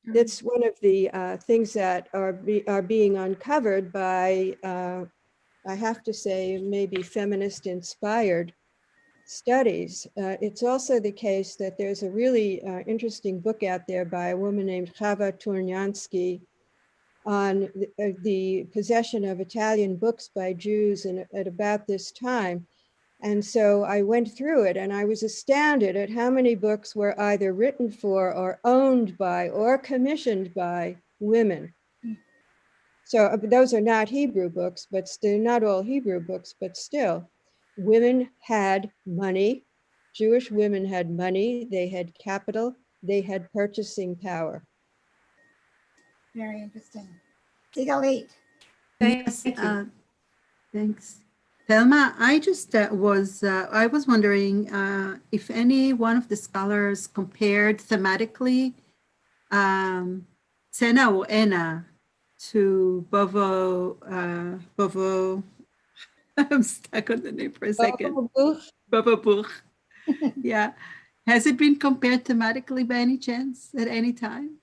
That's one of the things that are being uncovered by, I have to say, maybe feminist inspired studies. It's also the case that there's a really interesting book out there by a woman named Chava Turniansky, on the possession of Italian books by Jews at about this time. And so I went through it and I was astounded at how many books were either written for or owned by or commissioned by women. So those are not Hebrew books, but still not all Hebrew books, but still women had money. Jewish women had money, they had capital, they had purchasing power. Very interesting. Sigalit. Yes, Thank you. thanks. Thelma, I just I was wondering if any one of the scholars compared thematically Tsena or Ena to Bovo, I'm stuck on the name for a second. Bovo Buch. Yeah. Has it been compared thematically by any chance at any time?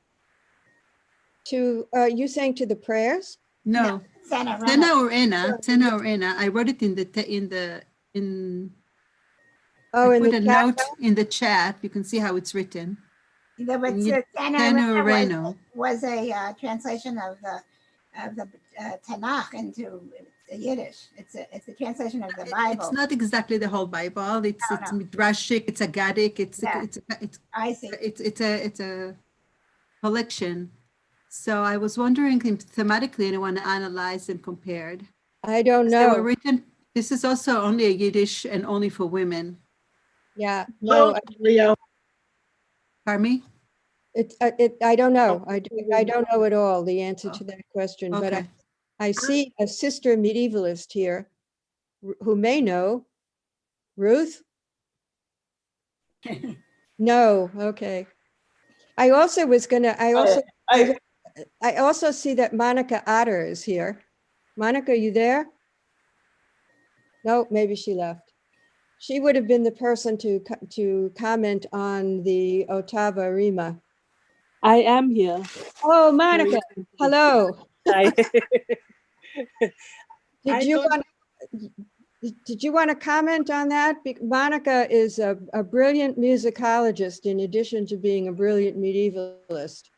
To, you saying to the prayers? No. Tsena or Ena. Tsena or Ena. I wrote it in Oh, I in put the a chat note in the chat. You can see how it's written. Tena was a translation of the Tanakh into Yiddish. It's a translation of the Bible. It's not exactly the whole Bible. It's midrashic. It's Aggadic. It's a collection. So I was wondering if thematically anyone analyzed and compared. I don't know. They were written. This is also only a Yiddish and only for women. Yeah. No. Pardon me? I don't know. I don't know at all the answer to that question, Okay. but I see a sister medievalist here who may know. Ruth? No, okay. I also was gonna, I also see that Monica Otter is here. Monica, you there? No, maybe she left. She would have been the person to comment on the Ottava Rima. I am here. Oh, Monica, hello. Hi. Did you want to comment on that? Monica is a brilliant musicologist in addition to being a brilliant medievalist.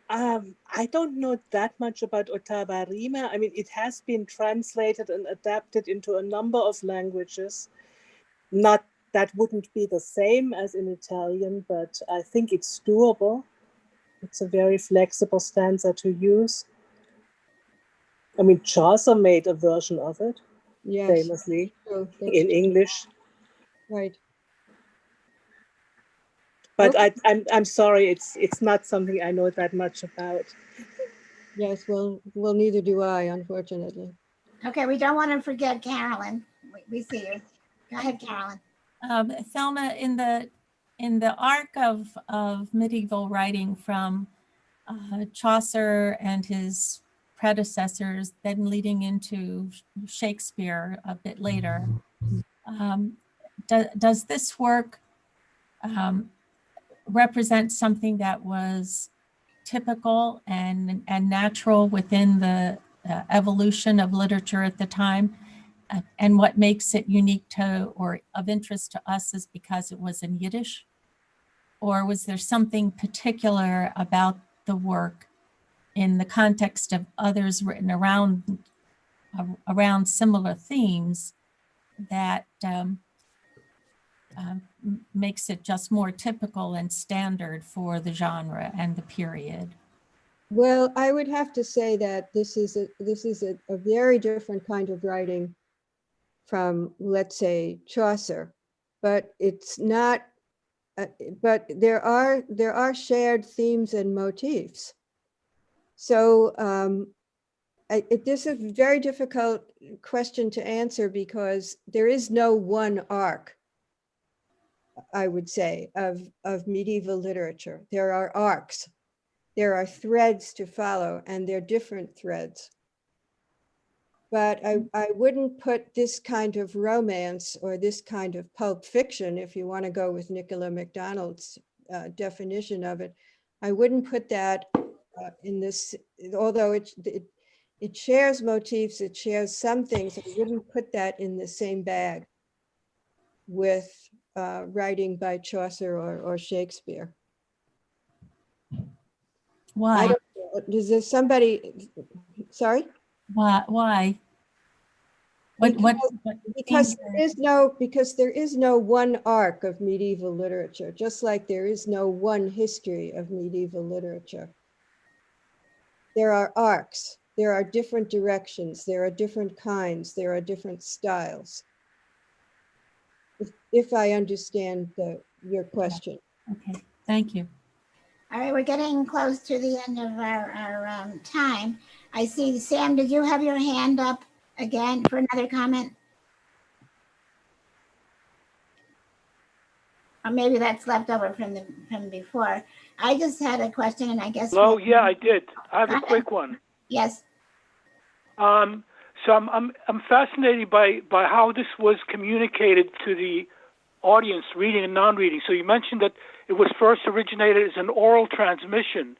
I don't know that much about Ottava Rima. I mean, it has been translated and adapted into a number of languages. Not that wouldn't be the same as in Italian, but I think it's doable. It's a very flexible stanza to use. I mean, Chaucer made a version of it, yes, famously, in English. Right. But okay. I'm sorry, it's not something I know that much about. Yes, well, neither do I, unfortunately. Okay, we don't want to forget Carolyn. We see you. Go ahead, Carolyn. Thelma, in the arc of medieval writing from Chaucer and his predecessors, then leading into Shakespeare a bit later, does this work represent something that was typical and natural within the evolution of literature at the time? And what makes it unique to or of interest to us is because it was in Yiddish? Or was there something particular about the work in the context of others written around similar themes that makes it just more typical and standard for the genre and the period? Well, I would have to say that this is a very different kind of writing from, let's say, Chaucer, but it's not. But there are shared themes and motifs. So this is a very difficult question to answer because there is no one arc, I would say, of medieval literature. There are arcs. There are threads to follow, and they're different threads. But I wouldn't put this kind of romance or this kind of pulp fiction, if you want to go with Nicola MacDonald's definition of it, I wouldn't put that in this, although it shares motifs, it shares some things, I wouldn't put that in the same bag with writing by Chaucer or Shakespeare. Why? Does there somebody, sorry? Why? Because there is no one arc of medieval literature, just like there is no one history of medieval literature. There are arcs, there are different directions, there are different kinds, there are different styles. If I understand your question. Okay, thank you. All right, we're getting close to the end of our time. I see, Sam, did you have your hand up again for another comment? Or maybe that's left over from before. I just had a question, and I guess. Oh, yeah, I did. I have a quick one. Yes. So I'm fascinated by how this was communicated to the audience, reading and non-reading. So you mentioned that it was first originated as an oral transmission,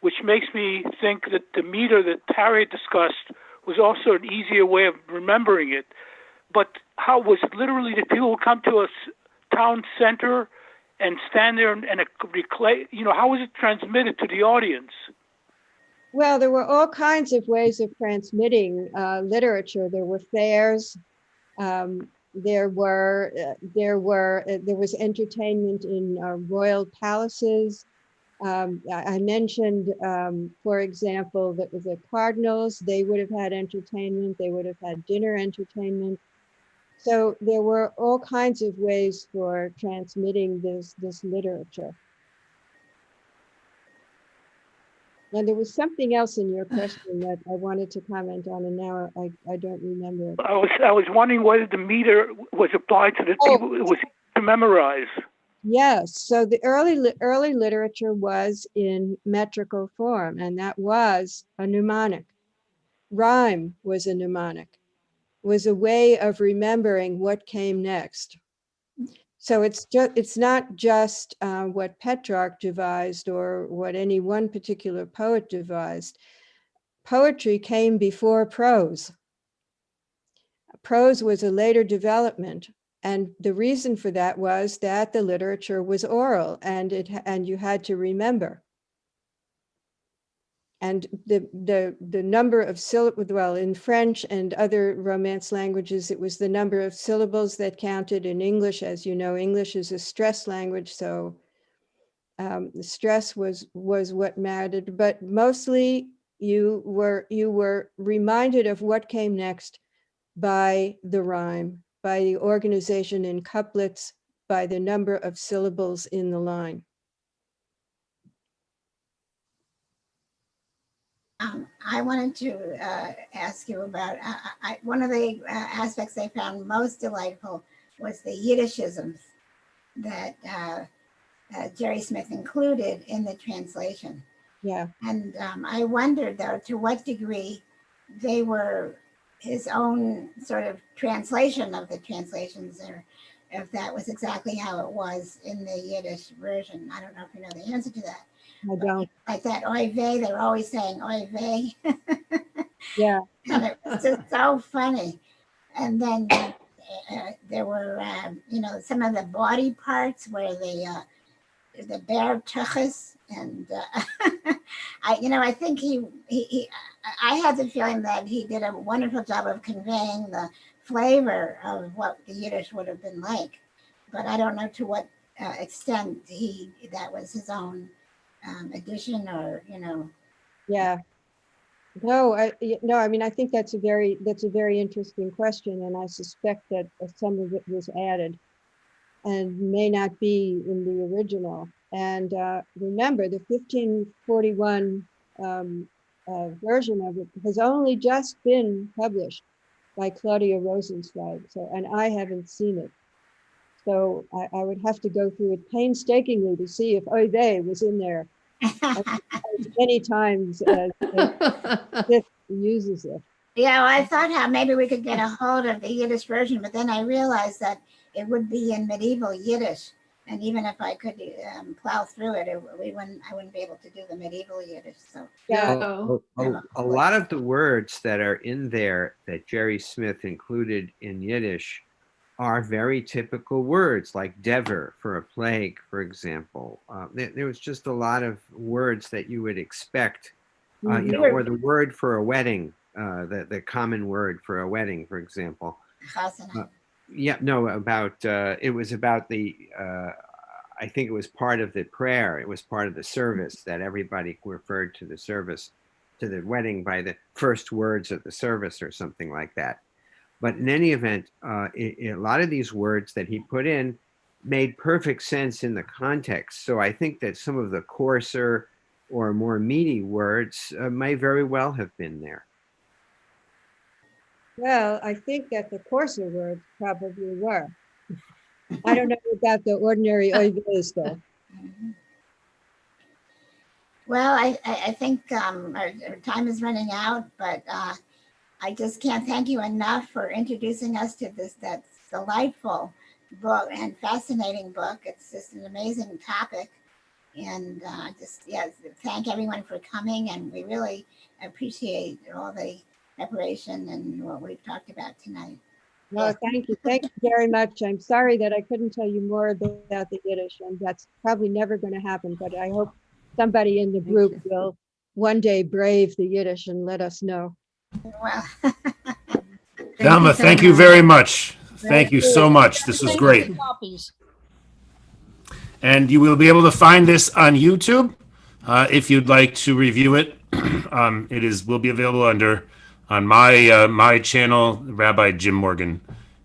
which makes me think that the meter that Harriet discussed was also an easier way of remembering it. But how was it literally that people would come to a town center and stand there and reclaim, how was it transmitted to the audience? Well, there were all kinds of ways of transmitting literature. There were fairs. There was entertainment in royal palaces. I mentioned, for example, that the cardinals, they would have had entertainment. They would have had dinner entertainment. So there were all kinds of ways for transmitting this literature. And there was something else in your question that I wanted to comment on, and now I don't remember it. I was wondering whether the meter was applied to the people it was to memorize. Yes, so the early literature was in metrical form, and that was a mnemonic. Rhyme was a mnemonic, was a way of remembering what came next. So it's not just what Petrarch devised or what any one particular poet devised. Poetry came before prose. Prose was a later development, and the reason for that was that the literature was oral and you had to remember. And the number of syllables, well, in French and other Romance languages, it was the number of syllables that counted. In English, as you know, English is a stress language, so the stress was what mattered. But mostly, you were reminded of what came next by the rhyme, by the organization in couplets, by the number of syllables in the line. I wanted to ask you about one of the aspects I found most delightful was the Yiddishisms that Jerry Smith included in the translation. Yeah. And I wondered, though, to what degree they were his own sort of translation of the translations, or if that was exactly how it was in the Yiddish version. I don't know if you know the answer to that. I don't. Like that oy vey, they were always saying oy vey. Yeah. And it was just so funny. And then there were, some of the body parts where the bear tuchus, and I think I had the feeling that he did a wonderful job of conveying the flavor of what the Yiddish would have been like, but I don't know to what extent that was his own addition, or Yeah. No, I mean, I think that's a very interesting question, and I suspect that some of it was added and may not be in the original. And remember, the 1541 version of it has only just been published by Claudia Rosenzweig. So, and I haven't seen it. So I would have to go through it painstakingly to see if oy vey was in there as many times as it uses it. Yeah, well, I thought how maybe we could get a hold of the Yiddish version, but then I realized that it would be in medieval Yiddish, and even if I could plow through it, I wouldn't be able to do the medieval Yiddish. So yeah, a lot of the words that are in there that Jerry Smith included in Yiddish are very typical words, like dever for a plague, for example. There was just a lot of words that you would expect or the word for a wedding, the common word for a wedding, for example. Yeah, no, about it was about the. I think it was part of the prayer. It was part of the service that everybody referred to the service, to the wedding by the first words of the service or something like that. But in any event, a lot of these words that he put in made perfect sense in the context. So I think that some of the coarser or more meaty words may very well have been there. Well, I think that the coarser words probably were. I don't know about the ordinary oy veys, though. Well, I think our time is running out, but I just can't thank you enough for introducing us to this that's delightful book and fascinating book. It's just an amazing topic. And thank everyone for coming. And we really appreciate all the preparation and what we've talked about tonight. No, thank you. Thank you very much. I'm sorry that I couldn't tell you more about the Yiddish, and that's probably never going to happen, but I hope somebody in the group will one day brave the Yiddish and let us know. Well, Thelma, thank you very much. Thank you so much. This was great. And you will be able to find this on YouTube if you'd like to review it. Will be available on my channel, Rabbi Jim Morgan.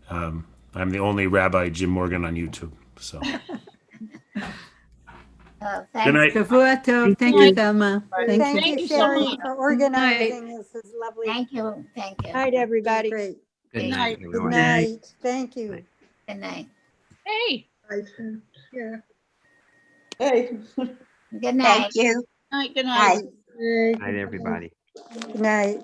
I'm the only Rabbi Jim Morgan on YouTube. So. Good night. Thank you, Thelma. Thank you, Sherry, so for organizing this. Is lovely. Thank you. Thank you. Good night, everybody. Great. Good night, Good everyone. night. Thank you. Good night. Hey. Yeah. Hey. Good night. Thank you. Good night. Good night, everybody. Good night.